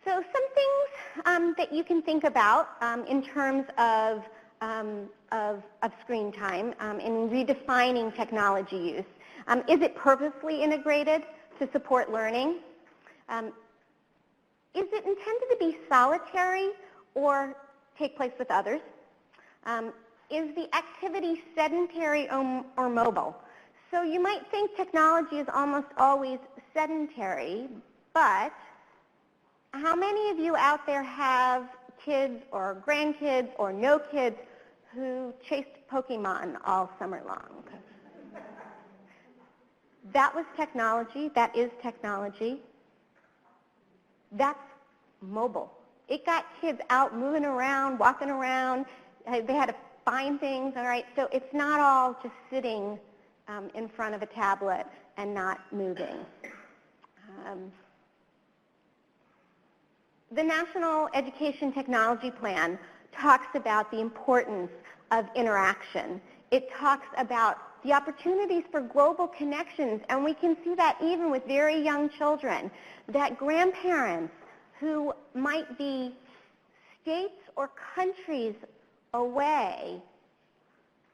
So some things that you can think about in terms of screen time in redefining technology use. Is it purposely integrated to support learning? Is it intended to be solitary or take place with others? Is the activity sedentary or mobile? So you might think technology is almost always sedentary, but how many of you out there have kids or grandkids or no kids who chased Pokemon all summer long? That was technology. That is technology. That's mobile. It got kids out moving around, walking around. They had to find things, all right? So it's not all just sitting in front of a tablet and not moving. The National Education Technology Plan talks about the importance of interaction. It talks about the opportunities for global connections, and we can see that even with very young children, that grandparents who might be states or countries away,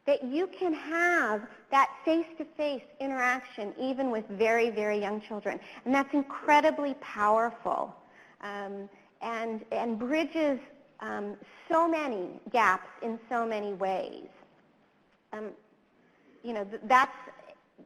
that you can have that face-to-face interaction even with very, very young children. And that's incredibly powerful and bridges so many gaps in so many ways. That's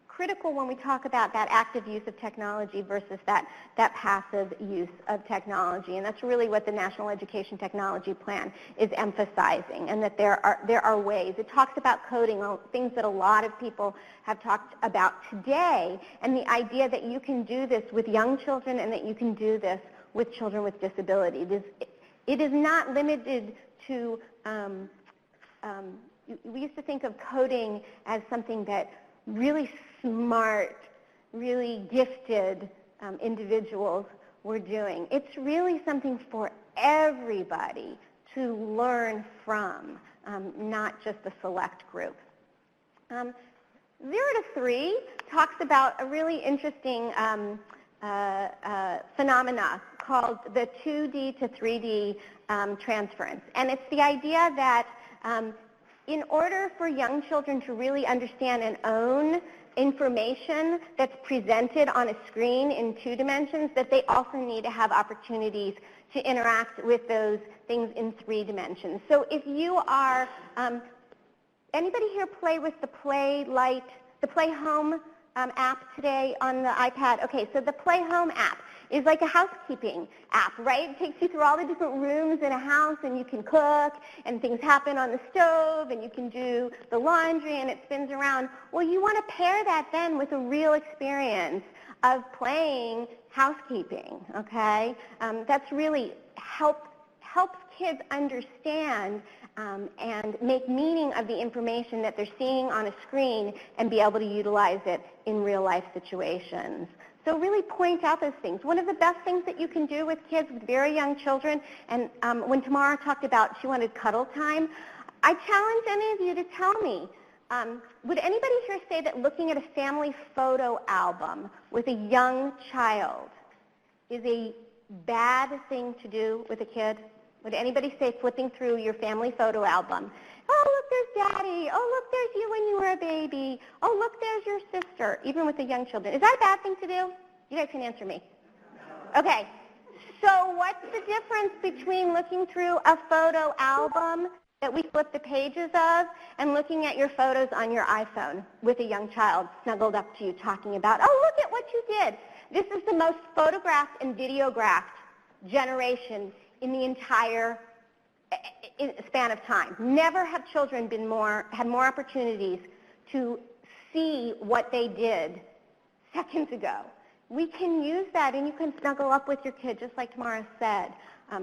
critical when we talk about that active use of technology versus that passive use of technology. And that's really what the National Education Technology Plan is emphasizing, and that there are ways. It talks about coding, things that a lot of people have talked about today, and the idea that you can do this with young children and that you can do this with children with disabilities. It is not limited to, we used to think of coding as something that really smart, really gifted individuals were doing. It's really something for everybody to learn from, not just a select group. 0 to 3 talks about a really interesting phenomena called the 2D to 3D transference. And it's the idea that in order for young children to really understand and own information that's presented on a screen in 2 dimensions, that they also need to have opportunities to interact with those things in 3 dimensions. So if you are, anybody here play with the Play Home app today on the iPad? Okay, so the Play Home app is like a housekeeping app, right? It takes you through all the different rooms in a house, and you can cook, and things happen on the stove, and you can do the laundry, and it spins around. Well, you want to pair that then with a real experience of playing housekeeping, okay? That's really helps kids understand and make meaning of the information that they're seeing on a screen and be able to utilize it in real life situations. So really point out those things. One of the best things that you can do with kids, with very young children, and when Tamara talked about she wanted cuddle time, I challenge any of you to tell me, would anybody here say that looking at a family photo album with a young child is a bad thing to do with a kid? Would anybody say flipping through your family photo album, oh, look, there's Daddy. Oh, look, there's you when you were a baby. Oh, look, there's your sister, even with the young children. Is that a bad thing to do? You guys can answer me. Okay. So what's the difference between looking through a photo album that we flip the pages of and looking at your photos on your iPhone with a young child snuggled up to you talking about, oh, look at what you did. This is the most photographed and videographed generation in the entire span of time. Never have children had more opportunities to see what they did seconds ago. We can use that, and you can snuggle up with your kid, just like Tamara said,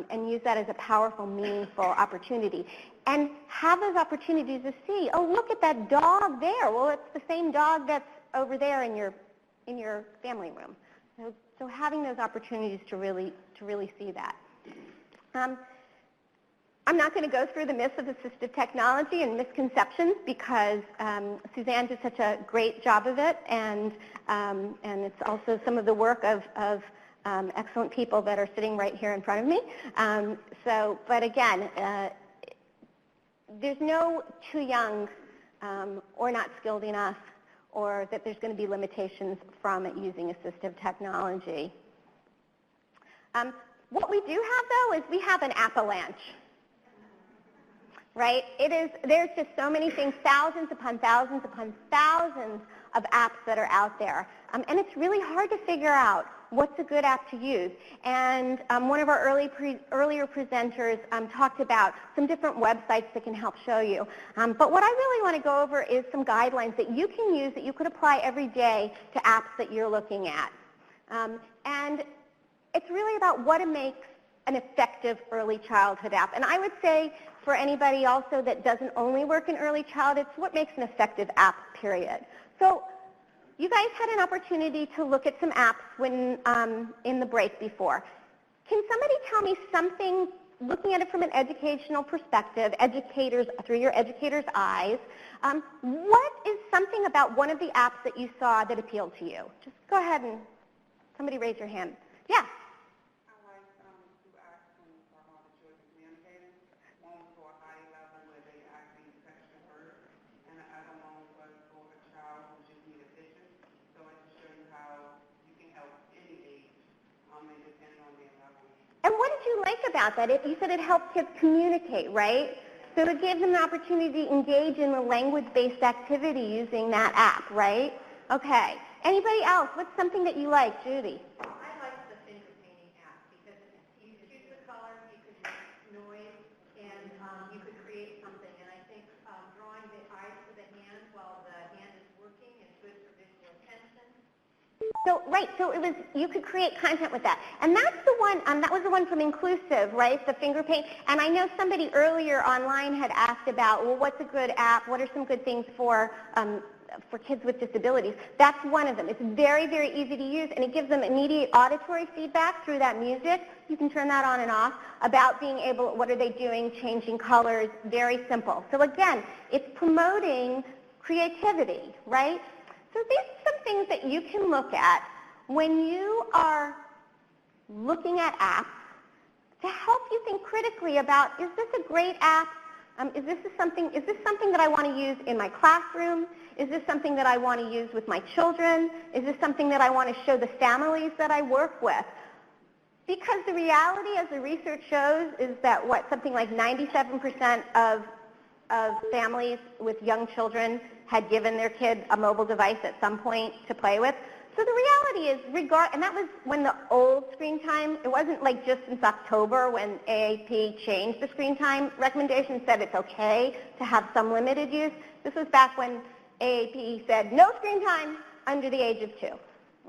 and use that as a powerful, meaningful opportunity. And have those opportunities to see, oh, look at that dog there. Well, it's the same dog that's over there in your family room. So having those opportunities to really see that. I'm not going to go through the myths of assistive technology and misconceptions because Suzanne did such a great job of it, and it's also some of the work of excellent people that are sitting right here in front of me. But again, there's no too young or not skilled enough, or that there's going to be limitations from using assistive technology. What we do have, though, is we have an avalanche. Right? There's just so many things, thousands upon thousands upon thousands of apps that are out there. And it's really hard to figure out what's a good app to use. And one of our earlier presenters talked about some different websites that can help show you. But what I really want to go over is some guidelines that you can use that you could apply every day to apps that you're looking at. And it's really about what makes an effective early childhood app. And I would say for anybody also that doesn't only work in early childhood, it's what makes an effective app, period. So you guys had an opportunity to look at some apps when in the break before. Can somebody tell me something, looking at it from an educational perspective, through your educator's eyes, what is something about one of the apps that you saw that appealed to you? Just go ahead and somebody raise your hand. Yeah. And what did you like about that? You said it helped kids communicate, right? So it gave them the opportunity to engage in a language-based activity using that app, right? Okay. Anybody else? What's something that you like, Judy? I like the finger painting app because you could choose the color, you could use noise, and you could create something. And I think drawing the eyes to the hand while the hand is working is good for visual attention. So So, right, so it was, you could create content with that. And that's the one, that was the one from Inclusive, right, the finger paint. And I know somebody earlier online had asked about, well, what's a good app? What are some good things for kids with disabilities? That's one of them. It's very, very easy to use, and it gives them immediate auditory feedback through that music. You can turn that on and off about being able, what are they doing, changing colors, very simple. So again, it's promoting creativity, right? So these are some things that you can look at when you are looking at apps to help you think critically about, is this a great app? Is this something that I want to use in my classroom? Is this something that I want to use with my children? Is this something that I want to show the families that I work with? Because the reality, as the research shows, is that something like 97% of families with young children had given their kids a mobile device at some point to play with. So the reality is, and that was when the old screen time, it wasn't like just since October when AAP changed the screen time recommendation, said it's okay to have some limited use. This was back when AAP said no screen time under the age of 2,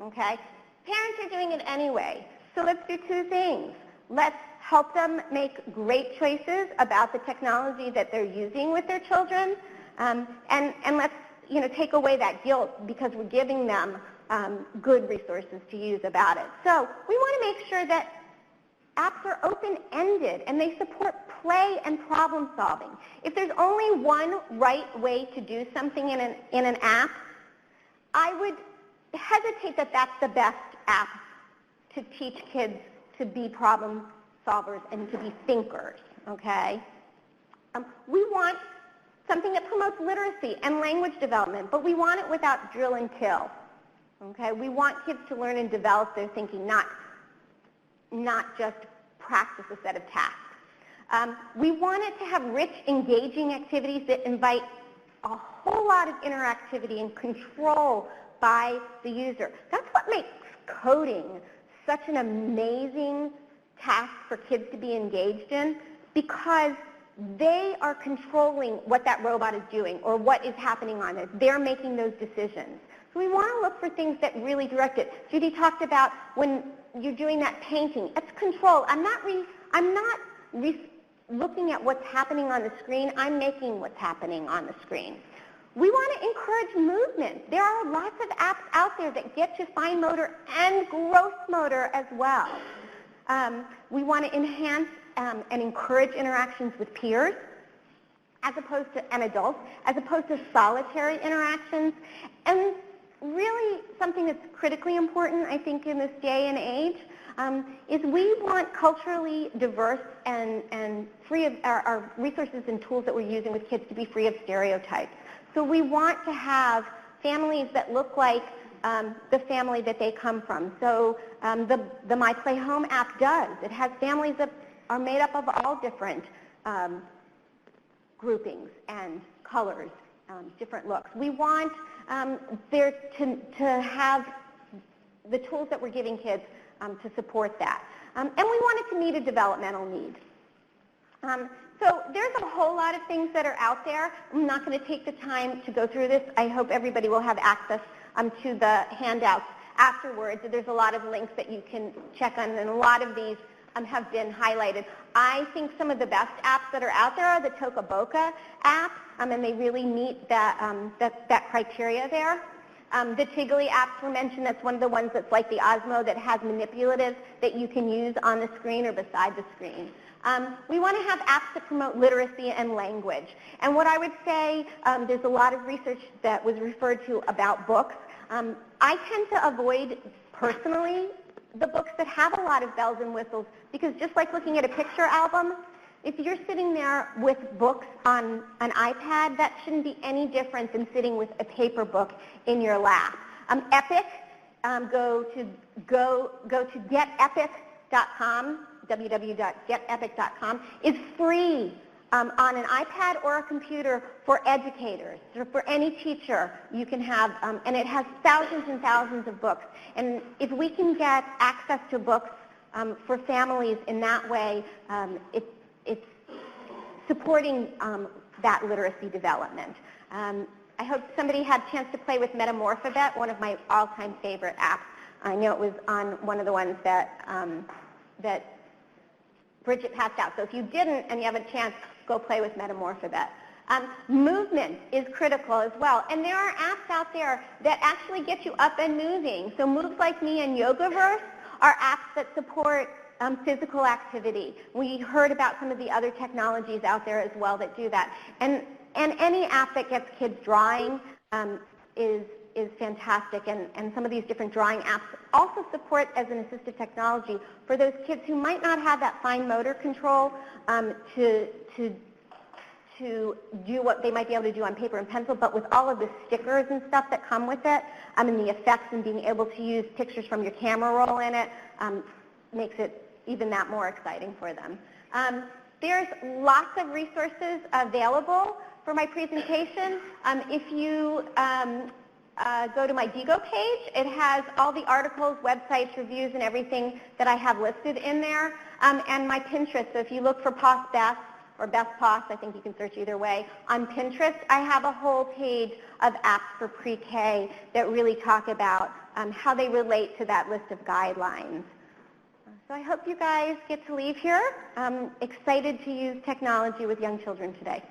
okay? Parents are doing it anyway, so let's do two things. Let's help them make great choices about the technology that they're using with their children, and let's take away that guilt because we're giving them good resources to use about it. So we want to make sure that apps are open-ended and they support play and problem solving. If there's only one right way to do something in an app, I would hesitate that that's the best app to teach kids to be problem solvers and to be thinkers, okay? We want something that promotes literacy and language development, but we want it without drill and kill, okay? We want kids to learn and develop their thinking, not just practice a set of tasks. We want it to have rich, engaging activities that invite a whole lot of interactivity and control by the user. That's what makes coding such an amazing task for kids to be engaged in, because they are controlling what that robot is doing or what is happening on it. They're making those decisions. So we want to look for things that really direct it. Judy talked about when you're doing that painting. It's control. I'm not looking at what's happening on the screen. I'm making what's happening on the screen. We want to encourage movement. There are lots of apps out there that get to fine motor and gross motor as well. We want to enhance and encourage interactions with peers and adults, as opposed to solitary interactions. And really something that's critically important, I think, in this day and age, is we want culturally diverse and free of our resources and tools that we're using with kids to be free of stereotypes. So we want to have families that look like the family that they come from. So the My Play Home app does. It has families that are made up of all different groupings and colors, different looks. We want there to have the tools that we're giving kids to support that. And we want it to meet a developmental need. So there's a whole lot of things that are out there. I'm not going to take the time to go through this. I hope everybody will have access to the handouts afterwards. There's a lot of links that you can check on, and a lot of these have been highlighted. I think some of the best apps that are out there are the Toca Boca app, and they really meet that criteria there. The Tigly apps were mentioned. That's one of the ones that's like the Osmo that has manipulatives that you can use on the screen or beside the screen. We want to have apps that promote literacy and language. And what I would say, there's a lot of research that was referred to about books. I tend to avoid, personally, the books that have a lot of bells and whistles, because just like looking at a picture album, if you're sitting there with books on an iPad, that shouldn't be any different than sitting with a paper book in your lap. Epic, go to getepic.com, www.getepic.com, is free on an iPad or a computer for educators, or for any teacher you can have, and it has thousands and thousands of books. And if we can get access to books for families in that way, it's supporting that literacy development. I hope somebody had a chance to play with Metamorphobet, one of my all-time favorite apps. I know it was on one of the ones that, that Bridget passed out. So if you didn't and you have a chance, go play with Metamorphobet. Movement is critical as well. And there are apps out there that actually get you up and moving. So Moves Like Me and Yogaverse are apps that support physical activity. We heard about some of the other technologies out there as well that do that. And any app that gets kids drawing is fantastic. And some of these different drawing apps also support as an assistive technology for those kids who might not have that fine motor control to do what they might be able to do on paper and pencil, but with all of the stickers and stuff that come with it, and the effects and being able to use pictures from your camera roll in it, makes it even that more exciting for them. There's lots of resources available for my presentation. If you go to my Diigo page, it has all the articles, websites, reviews, and everything that I have listed in there, and my Pinterest. So if you look for POS Best, or Best POS, I think you can search either way. On Pinterest, I have a whole page of apps for pre-K that really talk about how they relate to that list of guidelines. So I hope you guys get to leave here excited to use technology with young children today.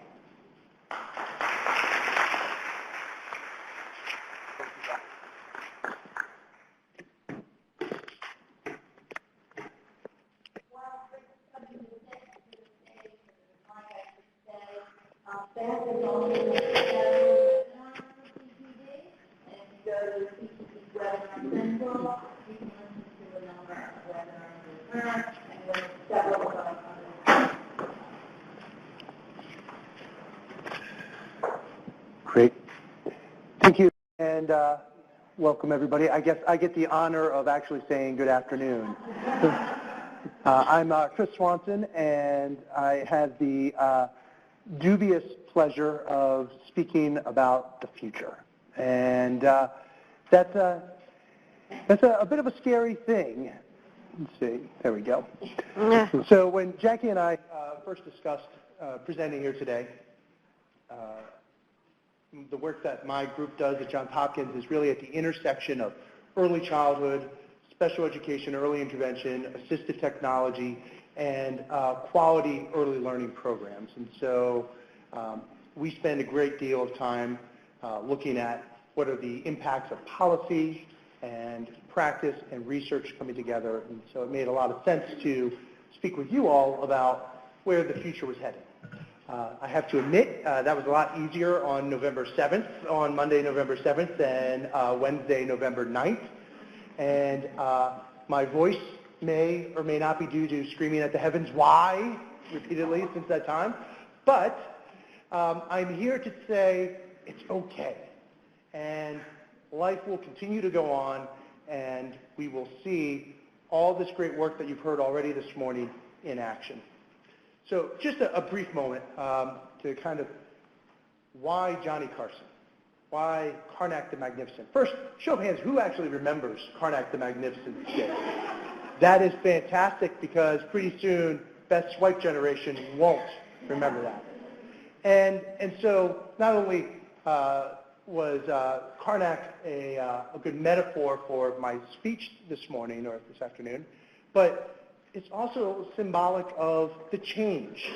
Great. Thank you, and welcome everybody. I guess I get the honor of actually saying good afternoon. I'm Chris Swanson, and I had the dubious pleasure of speaking about the future. And that's a bit of a scary thing. Let's see, there we go. So when Jackie and I first discussed presenting here today, the work that my group does at Johns Hopkins is really at the intersection of early childhood, special education, early intervention, assistive technology, and quality early learning programs. And so we spend a great deal of time looking at what are the impacts of policy and practice and research coming together. And so it made a lot of sense to speak with you all about where the future was headed. I have to admit, that was a lot easier on November 7th, on Monday, November 7th, than Wednesday, November 9th. And my voice may or may not be due to screaming at the heavens, why, repeatedly since that time. But I'm here to say it's okay. And life will continue to go on, and we will see all this great work that you've heard already this morning in action. So just a brief moment to kind of why Johnny Carson? Why Carnac the Magnificent? First, show of hands, who actually remembers Carnac the Magnificent skit? That is fantastic because pretty soon, Best Swipe generation won't remember that. And so not only was Carnac a good metaphor for my speech this morning or this afternoon, but it's also symbolic of the change.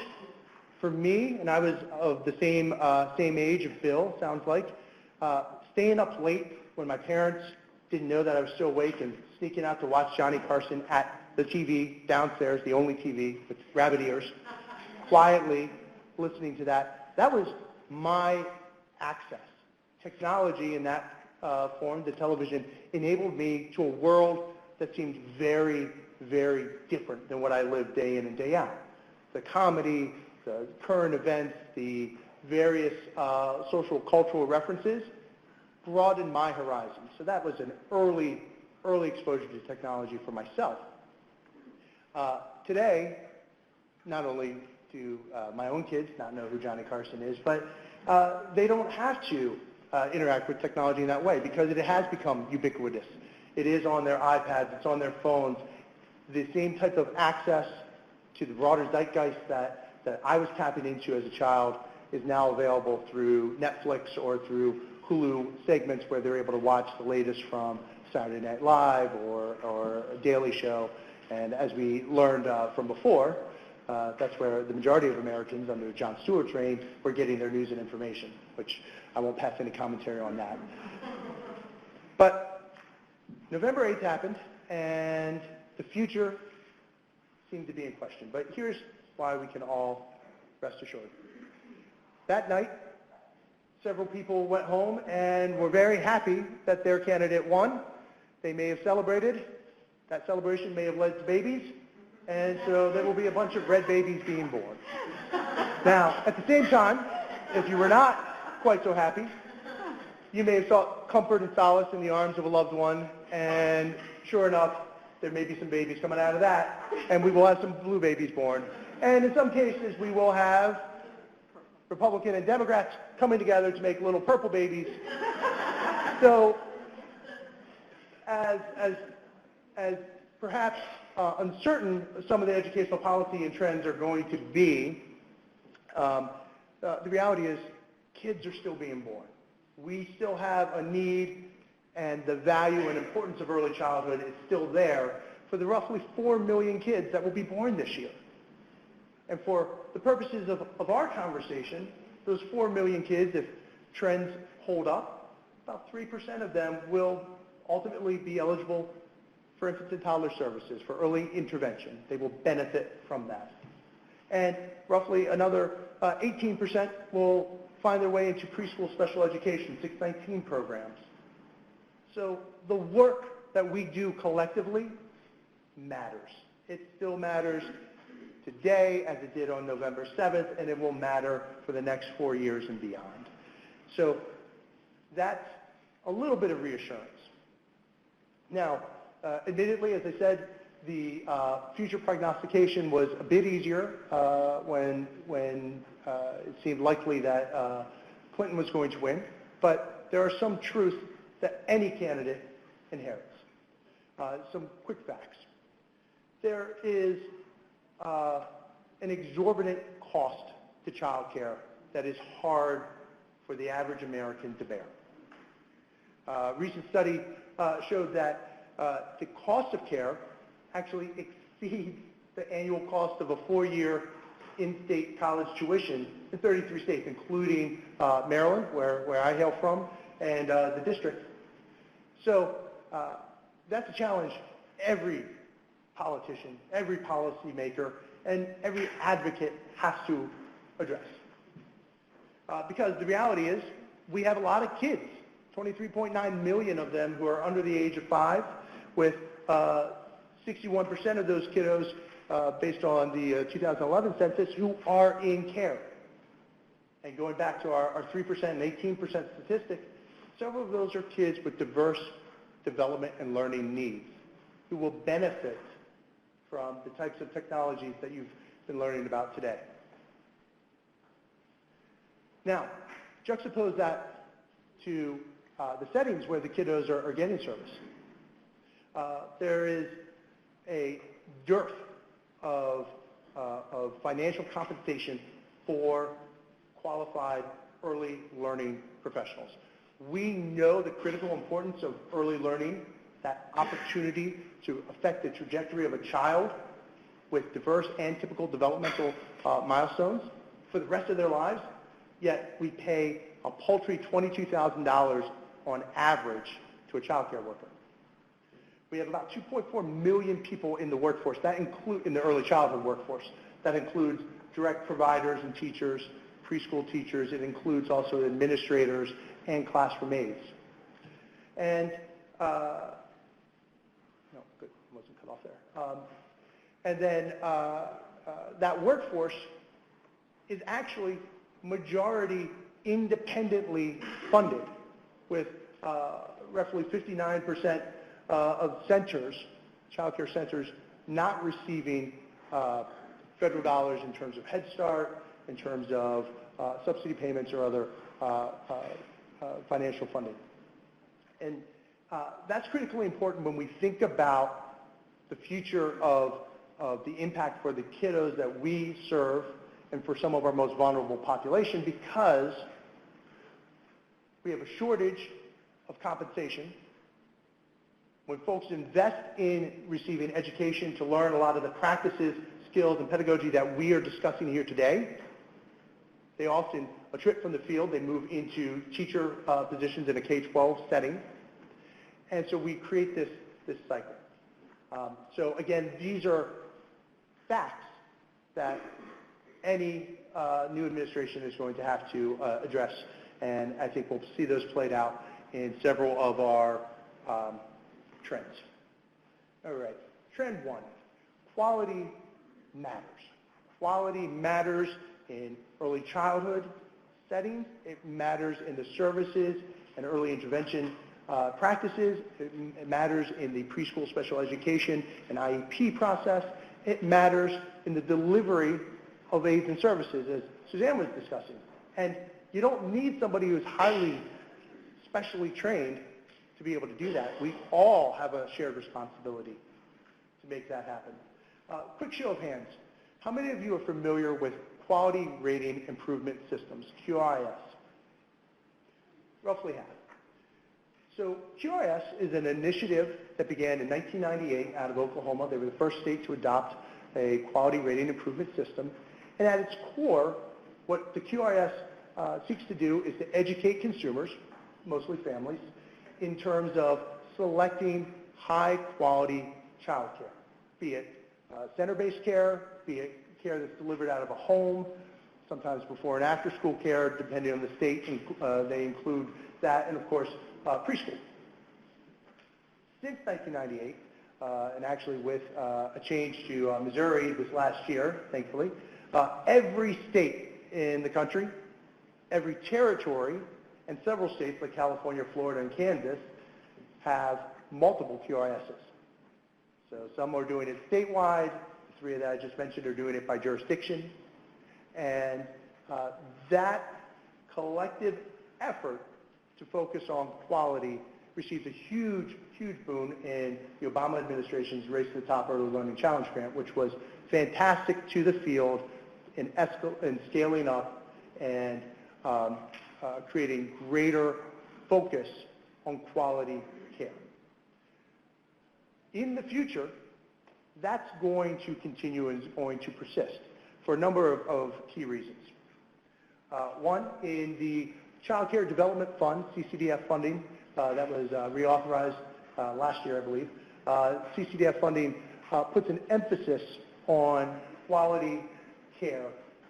For me, and I was of the same age of Bill, sounds like, staying up late when my parents didn't know that I was still awake and sneaking out to watch Johnny Carson at the TV downstairs, the only TV with rabbit ears, quietly listening to that. That was my access. Technology in that form, the television, enabled me to a world that seemed very, very different than what I lived day in and day out. The comedy, the current events, the various social cultural references broadened my horizon. So that was an early exposure to technology for myself. Today, not only do my own kids not know who Johnny Carson is, but they don't have to interact with technology in that way because it has become ubiquitous. It is on their iPads, it's on their phones. The same type of access to the broader zeitgeist that I was tapping into as a child is now available through Netflix or through Hulu segments where they're able to watch the latest from Saturday Night Live or a Daily Show. And as we learned from before, that's where the majority of Americans under Jon Stewart's reign were getting their news and information, which I won't pass any commentary on that. But November 8th happened, and the future seemed to be in question. But here's why we can all rest assured. That night, several people went home and were very happy that their candidate won. They may have celebrated. That celebration may have led to babies, and so there will be a bunch of red babies being born. Now, at the same time, if you were not quite so happy, you may have sought comfort and solace in the arms of a loved one, and sure enough, there may be some babies coming out of that, and we will have some blue babies born. And in some cases, we will have Republican and Democrats coming together to make little purple babies. So, as perhaps uncertain some of the educational policy and trends are going to be, the reality is kids are still being born. We still have a need, and the value and importance of early childhood is still there for the roughly 4 million kids that will be born this year. And for the purposes of our conversation, those 4 million kids, if trends hold up, about 3% of them will ultimately be eligible for infant and toddler services, for early intervention. They will benefit from that. And roughly another 18% will find their way into preschool special education, 619 programs. So the work that we do collectively matters. It still matters today as it did on November 7th, and it will matter for the next 4 years and beyond. So that's a little bit of reassurance. Now, admittedly, as I said, the future prognostication was a bit easier when it seemed likely that Clinton was going to win, but there are some truths that any candidate inherits. Some quick facts. There is an exorbitant cost to child care that is hard for the average American to bear. A recent study showed that the cost of care actually exceeds the annual cost of a 4-year in-state college tuition in 33 states, including Maryland, where I hail from, and the district. So that's a challenge every politician, every policymaker, and every advocate has to address. Because the reality is we have a lot of kids, 23.9 million of them who are under the age of 5, with 61% of those kiddos, based on the 2011 census, who are in care. And going back to our 3% and 18% statistic, several of those are kids with diverse development and learning needs who will benefit from the types of technologies that you've been learning about today. Now, juxtapose that to the settings where the kiddos are getting service. There is a dearth of financial compensation for qualified early learning professionals. We know the critical importance of early learning, that opportunity to affect the trajectory of a child with diverse and typical developmental milestones for the rest of their lives, yet we pay a paltry $22,000 on average to a child care worker. We have about 2.4 million people in the workforce, that include in the early childhood workforce. That includes direct providers and teachers, preschool teachers. It includes also administrators and classroom aides. And no, good, wasn't cut off there. And then that workforce is actually majority independently funded, with roughly 59% of centers, child care centers, not receiving federal dollars in terms of Head Start, in terms of subsidy payments or other financial funding. And that's critically important when we think about the future of the impact for the kiddos that we serve and for some of our most vulnerable population, because we have a shortage of compensation When folks invest in receiving education to learn a lot of the practices, skills, and pedagogy that we are discussing here today, they often, a trip from the field, they move into teacher positions in a K-12 setting. And so we create this cycle. So again, these are facts that any new administration is going to have to address. And I think we'll see those played out in several of our trends. All right, trend one, quality matters. Quality matters in early childhood settings. It matters in the services and early intervention practices. It matters in the preschool special education and IEP process. It matters in the delivery of aids and services, as Suzanne was discussing. And you don't need somebody who's highly specially trained to be able to do that. We all have a shared responsibility to make that happen. Quick show of hands. How many of you are familiar with Quality Rating Improvement Systems, QRIS? Roughly half. So QRIS is an initiative that began in 1998 out of Oklahoma. They were the first state to adopt a quality rating improvement system. And at its core, what the QRIS seeks to do is to educate consumers, mostly families, in terms of selecting high-quality child care, be it center-based care, be it care that's delivered out of a home, sometimes before and after school care, depending on the state, they include that, and of course, preschool. Since 1998, and actually with a change to Missouri this last year, thankfully, every state in the country, every territory, and several states like California, Florida, and Kansas have multiple QRSs. So some are doing it statewide. The three that I just mentioned are doing it by jurisdiction. And that collective effort to focus on quality received a huge, huge boon in the Obama administration's Race to the Top Early Learning Challenge Grant, which was fantastic to the field in scaling up and creating greater focus on quality care. In the future, that's going to continue and is going to persist for a number of key reasons. One, in the Child Care Development Fund, CCDF funding, that was reauthorized last year, I believe. CCDF funding puts an emphasis on quality care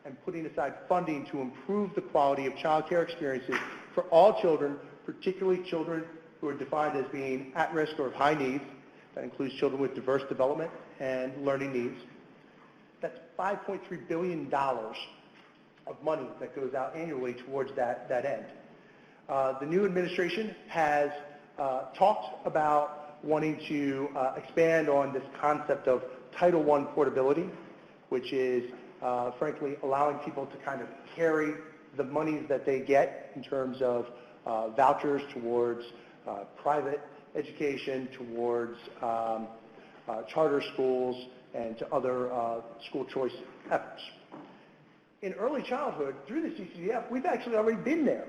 and putting aside funding to improve the quality of child care experiences for all children, particularly children who are defined as being at risk or of high needs. That includes children with diverse development and learning needs. That's $5.3 billion of money that goes out annually towards that end. The new administration has talked about wanting to expand on this concept of Title I portability, which is frankly allowing people to kind of carry the monies that they get in terms of vouchers towards private education, towards charter schools, and to other school choice efforts. In early childhood, through the CCDF, we've actually already been there.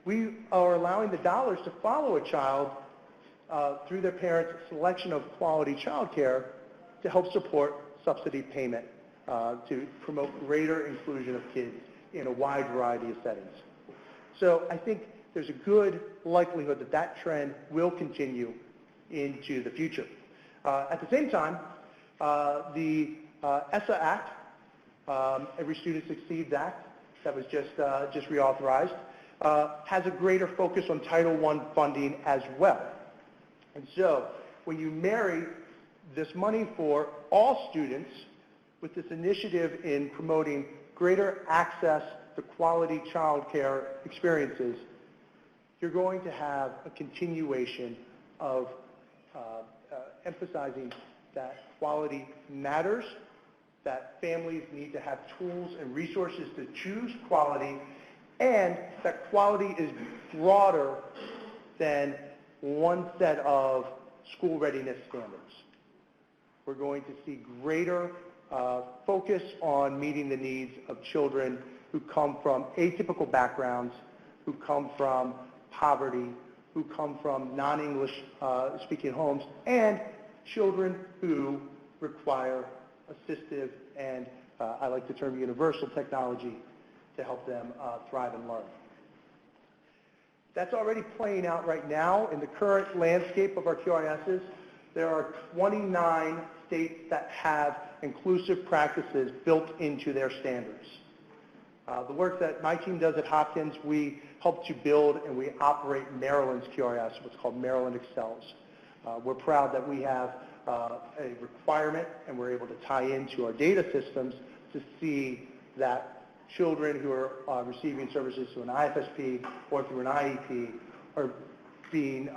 We are allowing the dollars to follow a child through their parents' selection of quality child care to help support subsidy payment to promote greater inclusion of kids in a wide variety of settings. So I think there's a good likelihood that that trend will continue into the future. At the same time, the ESSA Act, Every Student Succeeds Act, that was just reauthorized, has a greater focus on Title I funding as well. And so when you marry this money for all students with this initiative in promoting greater access to quality child care experiences, you're going to have a continuation of emphasizing that quality matters, that families need to have tools and resources to choose quality, and that quality is broader than one set of school readiness standards. We're going to see greater focus on meeting the needs of children who come from atypical backgrounds, who come from poverty, who come from non-English speaking homes and children who require assistive and I like the term universal technology to help them thrive and learn. That's already playing out right now in the current landscape of our QRISs. There are 29 states that have inclusive practices built into their standards. The work that my team does at Hopkins, we help to build and we operate Maryland's QRIS, what's called Maryland Excels. We're proud that we have a requirement and we're able to tie into our data systems to see that children who are receiving services through an IFSP or through an IEP are being,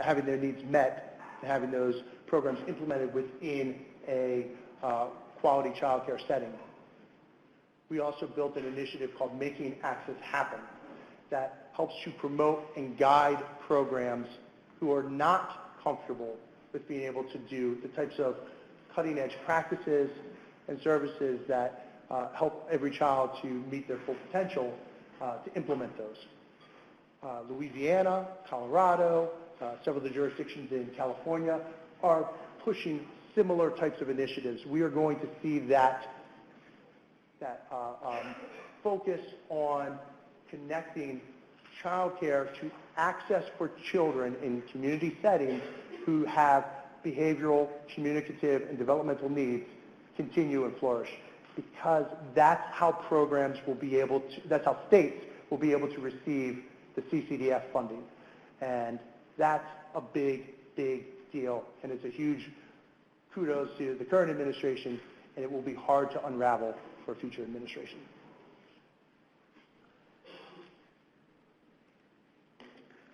having their needs met and having those programs implemented within a quality child care setting. We also built an initiative called Making Access Happen that helps to promote and guide programs who are not comfortable with being able to do the types of cutting-edge practices and services that help every child to meet their full potential to implement those. Louisiana, Colorado, several of the jurisdictions in California are pushing similar types of initiatives. We are going to see that focus on connecting childcare to access for children in community settings who have behavioral, communicative, and developmental needs continue and flourish, because that's how programs will be able to, that's how states will be able to receive the CCDF funding. And that's a big, big deal, and it's a huge kudos to the current administration, and it will be hard to unravel for future administration.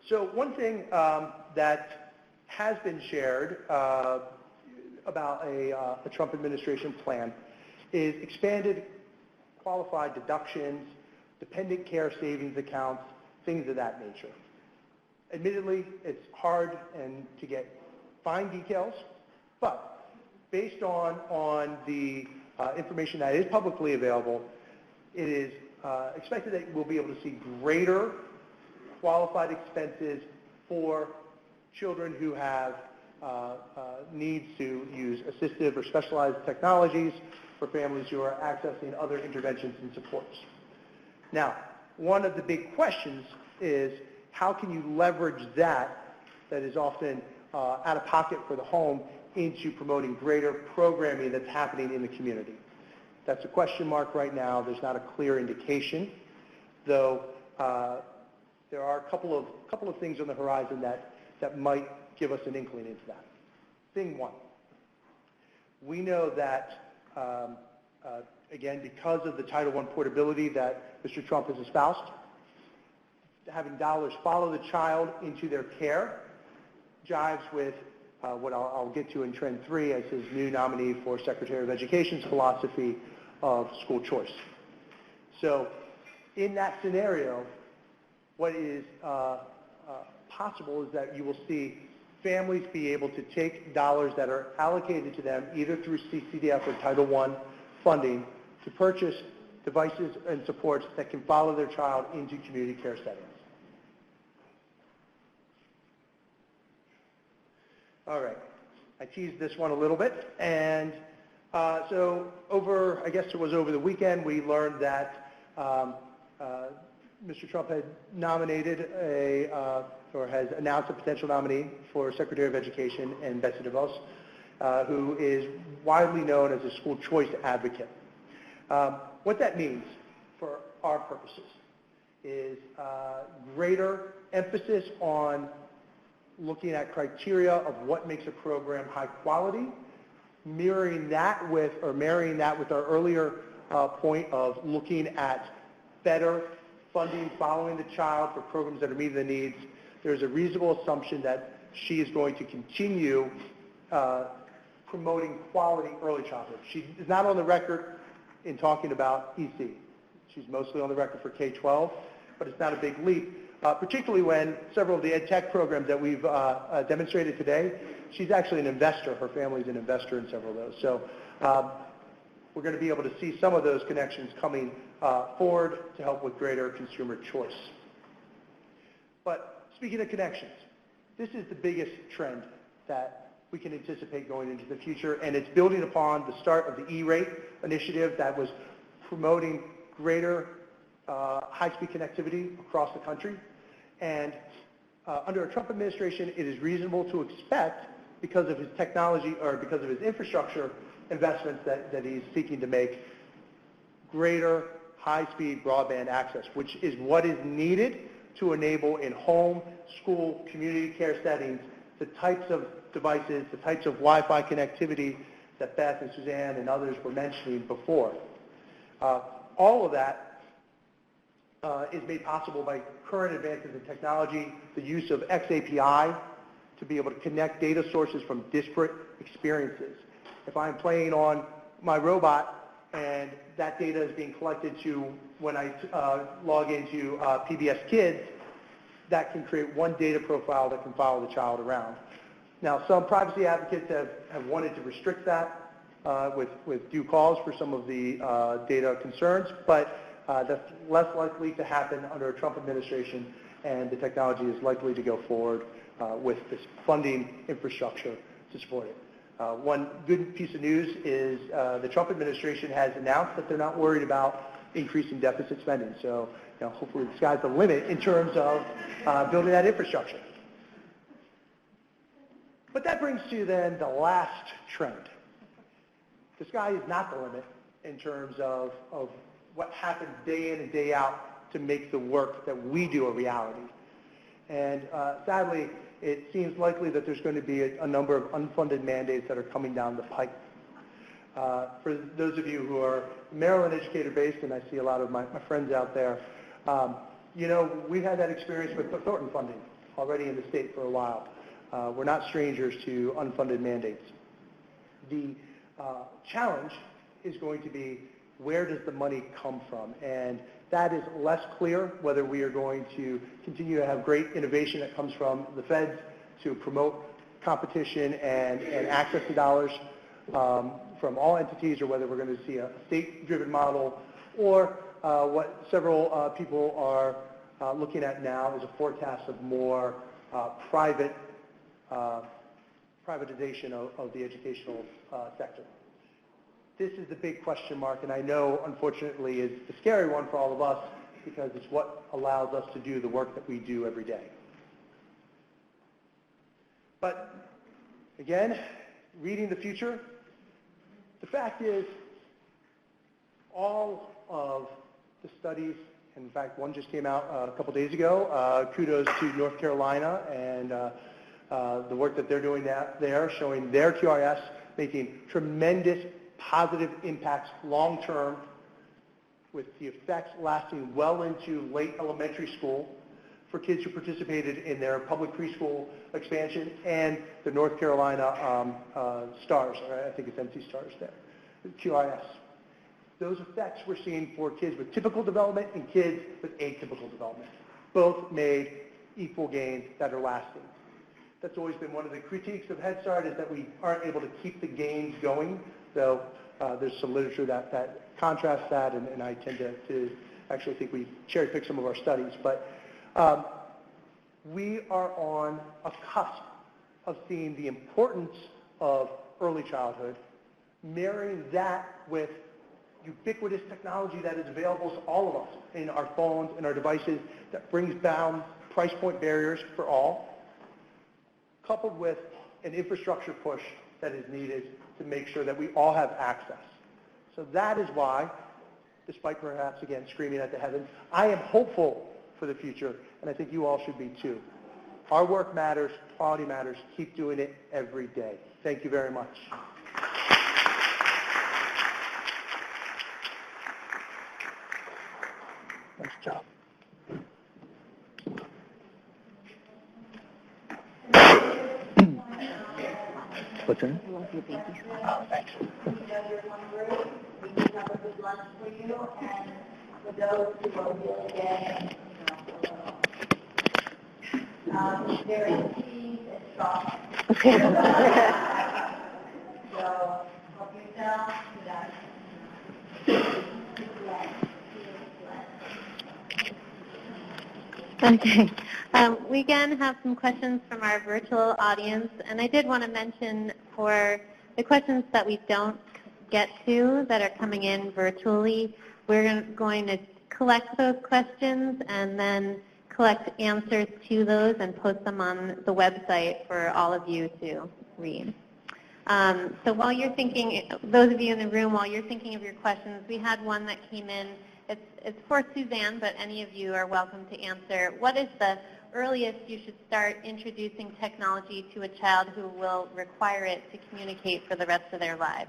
So one thing that has been shared about a Trump administration plan is expanded qualified deductions, dependent care savings accounts, things of that nature. Admittedly, it's hard and to get fine details, but based on the information that is publicly available, it is expected that we'll be able to see greater qualified expenses for children who have needs to use assistive or specialized technologies, for families who are accessing other interventions and supports. Now, one of the big questions is how can you leverage that is often out of pocket for the home into promoting greater programming that's happening in the community? That's a question mark right now. There's not a clear indication, though there are a couple of things on the horizon that might give us an inkling into that. Thing one, we know that, again, because of the Title I portability that Mr. Trump has espoused, having dollars follow the child into their care jives with what I'll get to in Trend 3 as his new nominee for Secretary of Education's philosophy of school choice. So in that scenario, what is possible is that you will see families be able to take dollars that are allocated to them either through CCDF or Title I funding to purchase devices and supports that can follow their child into community care settings. All right, I teased this one a little bit, and so I guess it was over the weekend, we learned that Mr. Trump had nominated or has announced a potential nominee for Secretary of Education, and Betsy DeVos, who is widely known as a school choice advocate. What that means for our purposes is greater emphasis on looking at criteria of what makes a program high quality, marrying that with our earlier point of looking at better funding following the child for programs that are meeting the needs. There's a reasonable assumption that she is going to continue promoting quality early childhood. She is not on the record in talking about EC. She's mostly on the record for K-12, but it's not a big leap, particularly when several of the ed tech programs that we've demonstrated today, she's actually an investor. Her family's an investor in several of those. So we're going to be able to see some of those connections coming forward to help with greater consumer choice. But Speaking of connections, this is the biggest trend that we can anticipate going into the future, and it's building upon the start of the E-Rate initiative that was promoting greater high-speed connectivity across the country. And under a Trump administration, it is reasonable to expect, because of his technology or because of his infrastructure investments that he's seeking to make, greater high-speed broadband access, which is what is needed to enable in home, school, community care settings the types of devices, the types of Wi-Fi connectivity that Beth and Suzanne and others were mentioning before. All of that is made possible by current advances in technology, the use of XAPI to be able to connect data sources from disparate experiences. If I'm playing on my robot and that data is being collected to when I log into PBS Kids, that can create one data profile that can follow the child around. Now, some privacy advocates have wanted to restrict that with due cause for some of the data concerns, but that's less likely to happen under a Trump administration, and the technology is likely to go forward with this funding infrastructure to support it. One good piece of news is the Trump administration has announced that they're not worried about increasing deficit spending. So, hopefully the sky's the limit in terms of building that infrastructure. But that brings to then the last trend. The sky is not the limit in terms of what happens day in and day out to make the work that we do a reality. And sadly, it seems likely that there's going to be a number of unfunded mandates that are coming down the pipe. For those of you who are Maryland educator based, and I see a lot of my friends out there, we've had that experience with Thornton funding already in the state for a while. We're not strangers to unfunded mandates. The challenge is going to be, where does the money come from? And that is less clear, whether we are going to continue to have great innovation that comes from the feds to promote competition and access to dollars from all entities, or whether we're going to see a state-driven model, or what several people are looking at now is a forecast of more privatization of the educational sector. This is the big question mark, and I know, unfortunately, is the scary one for all of us, because it's what allows us to do the work that we do every day. But again, reading the future, the fact is all of the studies, in fact, one just came out a couple days ago, kudos to North Carolina and the work that they're doing there, showing their QRS making tremendous positive impacts long-term, with the effects lasting well into late elementary school for kids who participated in their public preschool expansion, and the North Carolina STARS, or I think it's NC STARS there, QRS. Those effects we're seeing for kids with typical development and kids with atypical development. Both made equal gains that are lasting. That's always been one of the critiques of Head Start, is that we aren't able to keep the gains going. So there's some literature that contrasts that, and I tend to actually think we cherry-pick some of our studies. But we are on a cusp of seeing the importance of early childhood, marrying that with ubiquitous technology that is available to all of us in our phones and our devices, that brings down price point barriers for all, coupled with an infrastructure push that is needed to make sure that we all have access. So that is why, despite perhaps, again, screaming at the heavens, I am hopeful for the future, and I think you all should be too. Our work matters, quality matters, keep doing it every day. Thank you very much. Nice job. What's in it? Oh, thanks. We have a good lunch for you, and for those who are really getting, there is cheese and sauce. Okay. So, hope you tell that. Okay. We again have some questions from our virtual audience, and I did want to mention for the questions that we don't get to that are coming in virtually, we're going to collect those questions and then collect answers to those and post them on the website for all of you to read. So while you're thinking, those of you in the room, while you're thinking of your questions, we had one that came in. It's for Suzanne, but any of you are welcome to answer. What is the earliest you should start introducing technology to a child who will require it to communicate for the rest of their lives?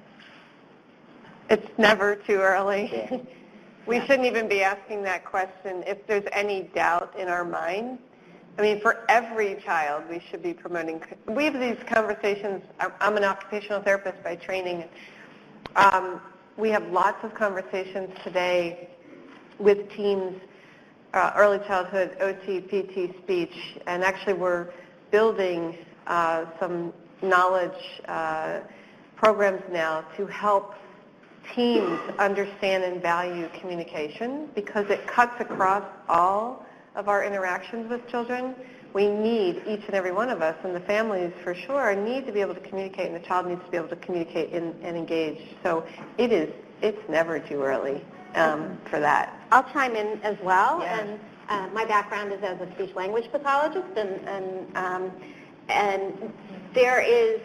It's never too early. We shouldn't even be asking that question if there's any doubt in our mind. I mean, for every child, we should be promoting. We have these conversations. I'm an occupational therapist by training. We have lots of conversations today with teens, early childhood, OT, PT, speech, and actually we're building some knowledge programs now to help teens understand and value communication because it cuts across all of our interactions with children. We need, each and every one of us, and the families for sure, need to be able to communicate, and the child needs to be able to communicate and engage. So it's never too early for that. I'll chime in as well. Yeah. And my background is as a speech-language pathologist, and there is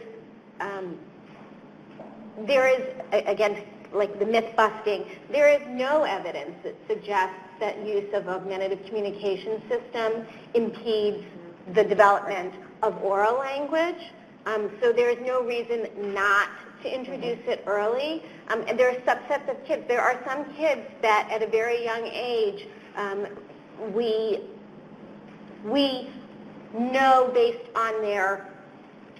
again, like the myth busting, there is no evidence that suggests that use of augmentative communication system impedes the development of oral language. So there is no reason not to introduce it early. And there are subsets of kids. There are some kids that at a very young age, we know based on their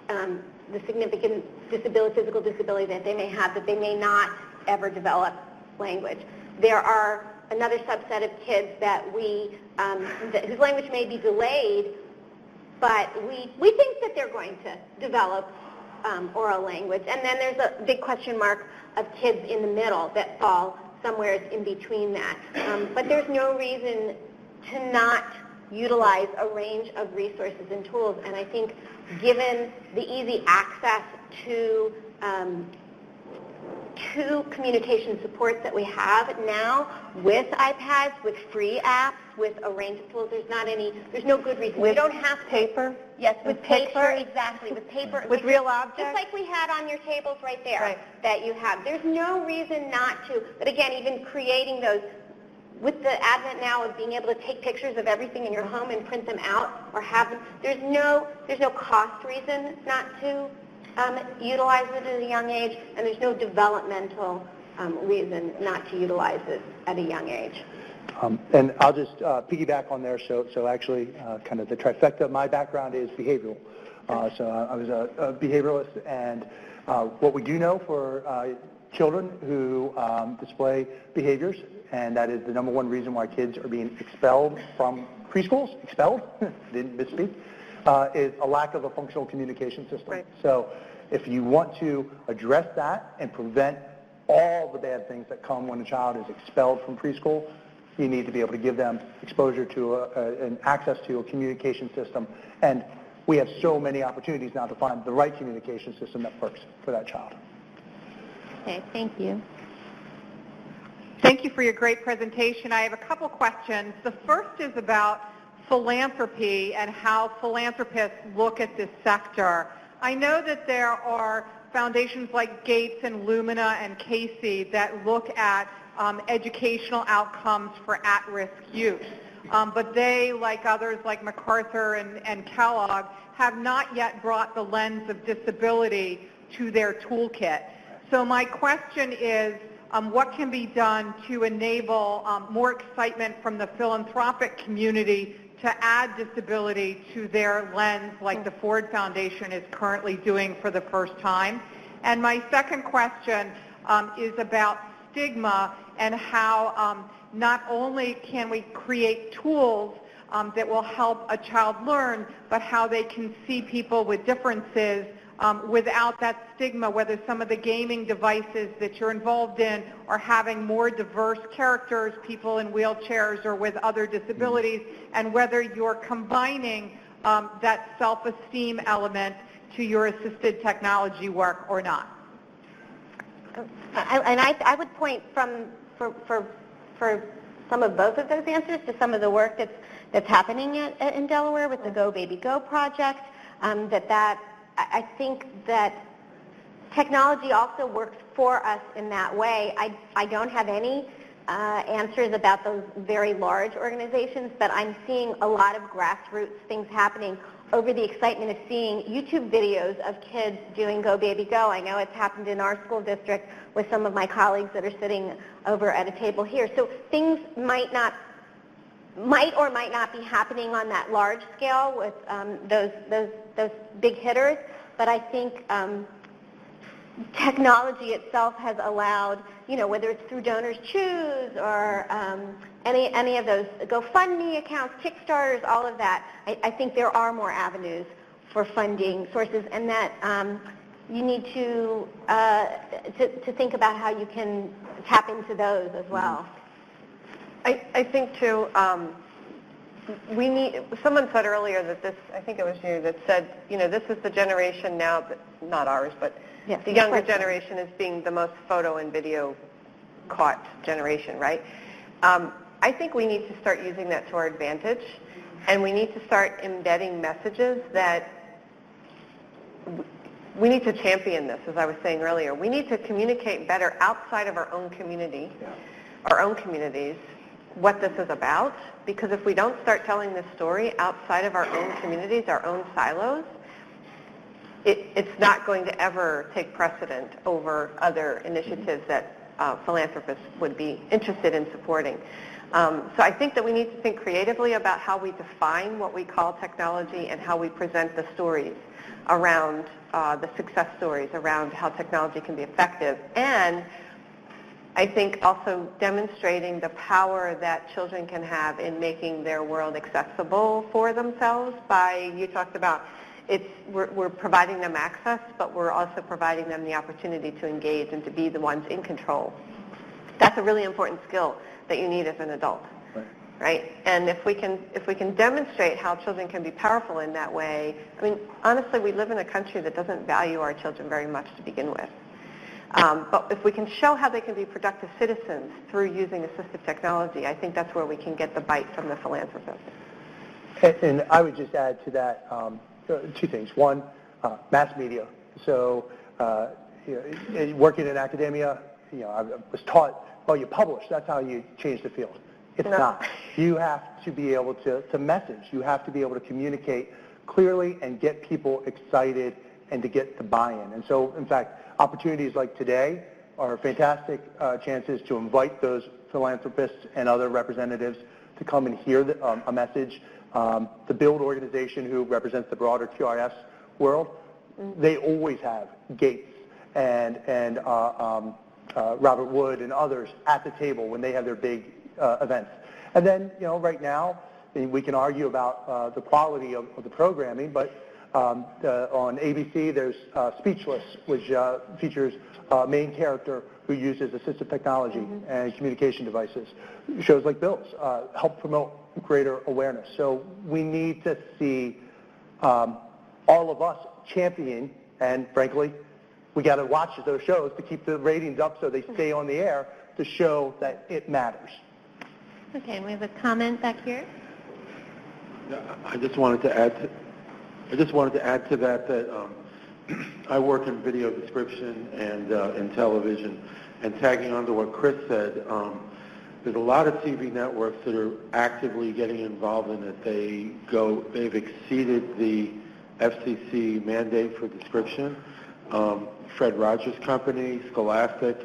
the significant disability, physical disability that they may have, that they may not ever develop language. There are another subset of kids that whose language may be delayed, but we think that they're going to develop oral language. And then there's a big question mark of kids in the middle that fall somewhere in between that. But there's no reason to not utilize a range of resources and tools. And I think given the easy access to communication supports that we have now with iPads, with free apps, with a range of tools, there's no good reason. With paper? Yes, with paper, pictures? exactly, with paper. With real objects? Just like we had on your tables right there, Right. that you have. There's no reason not to, but again, even creating those, with the advent now of being able to take pictures of everything in your home and print them out, or have them, there's no cost reason not to utilize it at a young age, and there's no developmental reason not to utilize it at a young age. And I'll just piggyback on there. So actually, kind of the trifecta of my background is behavioral. So I was a behavioralist, and what we do know for children who display behaviors, and that is the number one reason why kids are being expelled from preschools, didn't misspeak, is a lack of a functional communication system. Right. So if you want to address that and prevent all the bad things that come when a child is expelled from preschool, you need to be able to give them exposure to and access to a communication system. And we have so many opportunities now to find the right communication system that works for that child. Okay, thank you. Thank you for your great presentation. I have a couple questions. The first is about philanthropy and how philanthropists look at this sector. I know that there are foundations like Gates and Lumina and Casey that look at educational outcomes for at-risk youth. But they, like others like MacArthur and Kellogg, have not yet brought the lens of disability to their toolkit. So my question is, what can be done to enable more excitement from the philanthropic community to add disability to their lens like the Ford Foundation is currently doing for the first time? And my second question is about stigma and how not only can we create tools that will help a child learn, but how they can see people with differences without that stigma, whether some of the gaming devices that you're involved in are having more diverse characters, people in wheelchairs or with other disabilities, and whether you're combining that self-esteem element to your assisted technology work or not. I would point for some of both of those answers to some of the work that's happening in Delaware with the Go Baby Go project. I think that technology also works for us in that way. I don't have any answers about those very large organizations, but I'm seeing a lot of grassroots things happening over the excitement of seeing YouTube videos of kids doing Go Baby Go. I know it's happened in our school district with some of my colleagues that are sitting over at a table here. So things might or might not be happening on that large scale with those big hitters, but I think technology itself has allowed, whether it's through Donors Choose or any of those GoFundMe accounts, Kickstarters, all of that, I think there are more avenues for funding sources, and that you need to think about how you can tap into those as well. I think too, someone said earlier that this, I think it was you, that said, this is the generation now, that, not ours, but yes, the younger generation is being the most photo and video caught generation, right? I think we need to start using that to our advantage, and we need to start embedding messages that we need to champion this, as I was saying earlier. We need to communicate better outside of our own community, our own communities, what this is about, because if we don't start telling this story outside of our own communities, our own silos, it's not going to ever take precedent over other initiatives that philanthropists would be interested in supporting. So I think that we need to think creatively about how we define what we call technology and how we present the stories around the success stories around how technology can be effective, and I think also demonstrating the power that children can have in making their world accessible for themselves by, you talked about, we're providing them access, but we're also providing them the opportunity to engage and to be the ones in control. That's a really important skill that you need as an adult, right? And if we can demonstrate how children can be powerful in that way, I mean, honestly, we live in a country that doesn't value our children very much to begin with. But if we can show how they can be productive citizens through using assistive technology, I think that's where we can get the bite from the philanthropists. And I would just add to that two things. One, mass media. So working in academia, I was taught, well, you publish. That's how you change the field. It's not. You have to be able to message. You have to be able to communicate clearly and get people excited and to get the buy-in. And so, in fact, opportunities like today are fantastic chances to invite those philanthropists and other representatives to come and hear a message. The BUILD organization, who represents the broader QRS world, they always have Gates and Robert Wood and others at the table when they have their big events. And then, right now, we can argue about the quality of the programming, but on ABC, there's Speechless, which features a main character who uses assistive technology and communication devices. Shows like Bill's help promote greater awareness. So we need to see all of us champion, and frankly, we got to watch those shows to keep the ratings up so they stay on the air to show that it matters. Okay, and we have a comment back here. I just wanted to add to that I work in video description and in television, and tagging on to what Chris said, there's a lot of TV networks that are actively getting involved in it. They've exceeded the FCC mandate for description. Fred Rogers Company, Scholastic,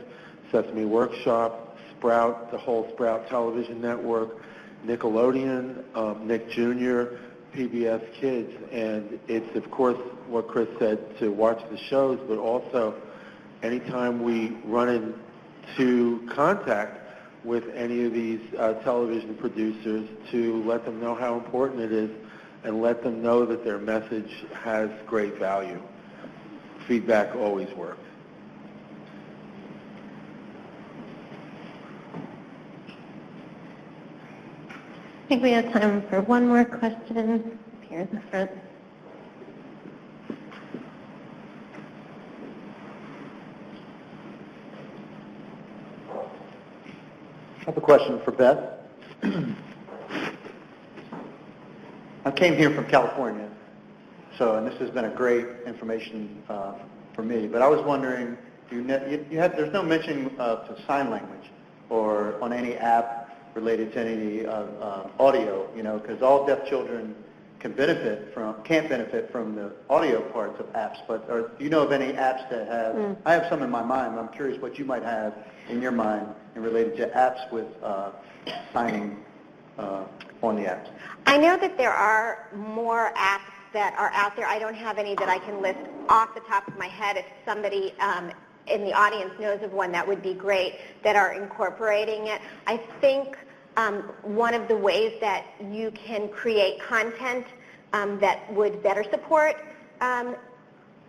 Sesame Workshop, Sprout, the whole Sprout television network, Nickelodeon, Nick Jr., PBS Kids, and it's, of course, what Chris said, to watch the shows, but also anytime we run into contact with any of these television producers, to let them know how important it is and let them know that their message has great value. feedback always works. I think we have time for one more question here in the front. I have a question for Beth. I came here from California, and this has been a great information for me. But I was wondering, there's no mention to sign language or on any app related to any audio, because all deaf children can't benefit from the audio parts of apps. But do you know of any apps that have? I have some in my mind. But I'm curious what you might have in your mind and related to apps with signing on the apps. I know that there are more apps that are out there. I don't have any that I can list off the top of my head. If somebody in the audience knows of one, that would be great, that are incorporating it. I think one of the ways that you can create content that would better support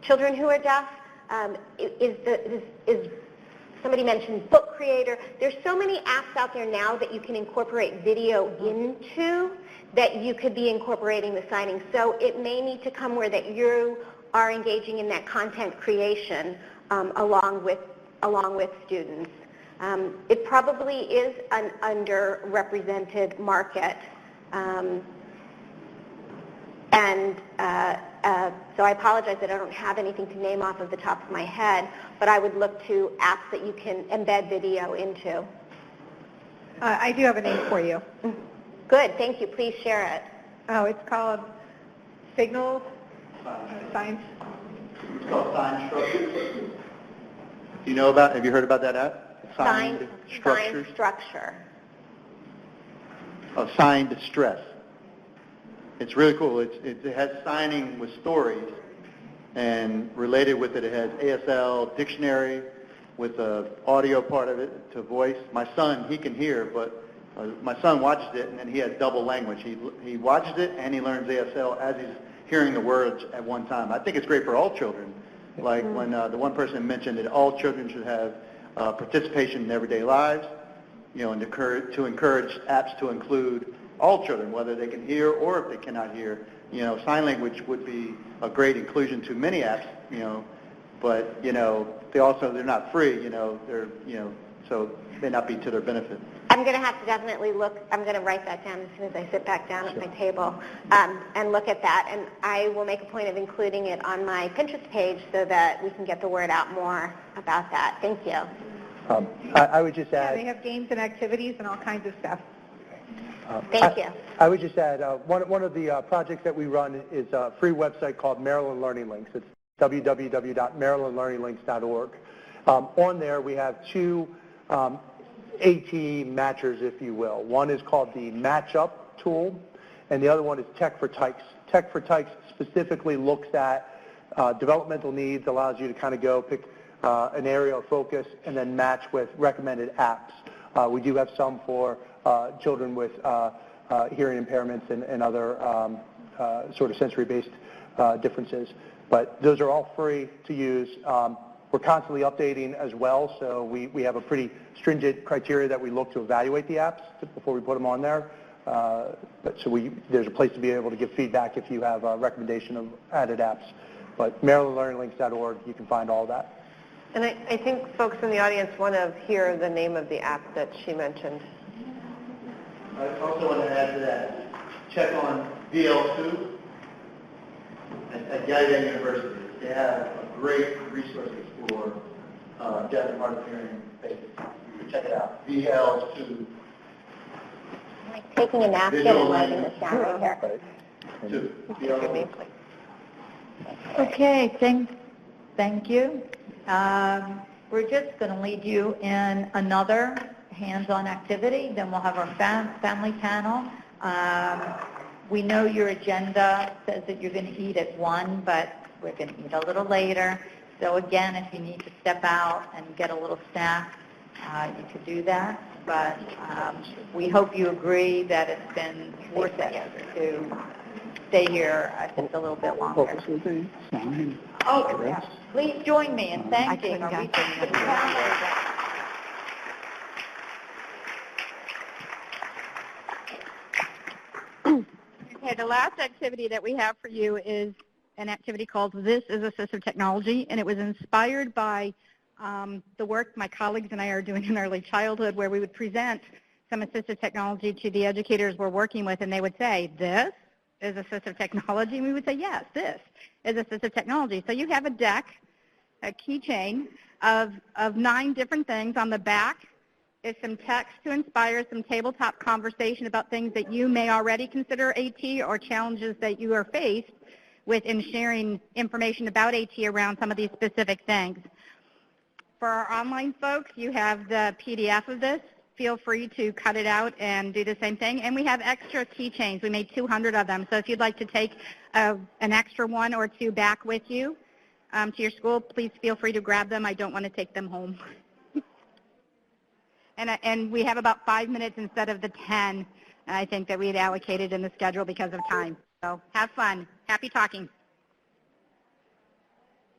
children who are deaf is somebody mentioned Book Creator. There's so many apps out there now that you can incorporate video into that you could be incorporating the signing. So it may need to come where that you are engaging in that content creation along with students. It probably is an underrepresented market. So I apologize that I don't have anything to name off of the top of my head, but I would look to apps that you can embed video into. I do have a name for you. Good, thank you. Please share it. Oh, it's called Signals Science. It's called Signed Structures. Do you know about? Have you heard about that app? Signed Structures. Signed Structure. Oh, Signed Stress. It's really cool. It has signing with stories, and related with it, it has ASL dictionary with the audio part of it to voice. My son, he can hear, but my son watches it, and then he has double language. He watches it and he learns ASL as he's hearing the words at one time. I think it's great for all children. Like when the one person mentioned that all children should have participation in everyday lives, and to encourage apps to include all children, whether they can hear or if they cannot hear. Sign language would be a great inclusion to many apps, but, they're not free, so it may not be to their benefit. I'm going to have to definitely look. I'm going to write that down as soon as I sit back down at my table and look at that. And I will make a point of including it on my Pinterest page so that we can get the word out more about that. Thank you. I would just add... Yeah, they have games and activities and all kinds of stuff. Thank you. I would just add, one of the projects that we run is a free website called Maryland Learning Links. It's www.marylandlearninglinks.org. On there, we have two AT matchers, if you will. One is called the Matchup tool, and the other one is Tech for Tykes. Tech for Tykes specifically looks at developmental needs, allows you to kind of go pick an area of focus and then match with recommended apps. We do have some for children with hearing impairments and other sort of sensory-based differences. But those are all free to use. We're constantly updating as well, so we have a pretty stringent criteria that we look to evaluate the apps before we put them on there. There's a place to be able to give feedback if you have a recommendation of added apps. But MarylandLearningLinks.org, you can find all that. And I think folks in the audience want to hear the name of the app that she mentioned. I also want to add to that, check on VL2 at Gallaudet University. They have great resources for deaf and hard of hearing patients. You can check it out. VL2. I'm like taking a napkin and writing this down right here. VL2. Okay, thank you. We're just going to lead you in another hands-on activity. Then we'll have our family panel. We know your agenda says that you're going to eat at 1, but we're going to eat a little later. So again, if you need to step out and get a little snack, you could do that. But we hope you agree that it's been worth it to stay here just a little bit longer. Oh, yeah. Please join me in thanking our couldn't research get department. Okay, the last activity that we have for you is an activity called This is Assistive Technology, and it was inspired by the work my colleagues and I are doing in early childhood, where we would present some assistive technology to the educators we're working with, and they would say, this is assistive technology, and we would say, yes, this is assistive technology. So you have a deck, a keychain of 9 different things. On the back is some text to inspire some tabletop conversation about things that you may already consider AT or challenges that you are faced with in sharing information about AT around some of these specific things. For our online folks, you have the PDF of this. Feel free to cut it out and do the same thing. And we have extra keychains. We made 200 of them. So if you'd like to take an extra 1 or 2 back with you to your school, please feel free to grab them. I don't want to take them home. And we have about 5 minutes instead of the 10, I think, that we had allocated in the schedule because of time. So have fun. Happy talking.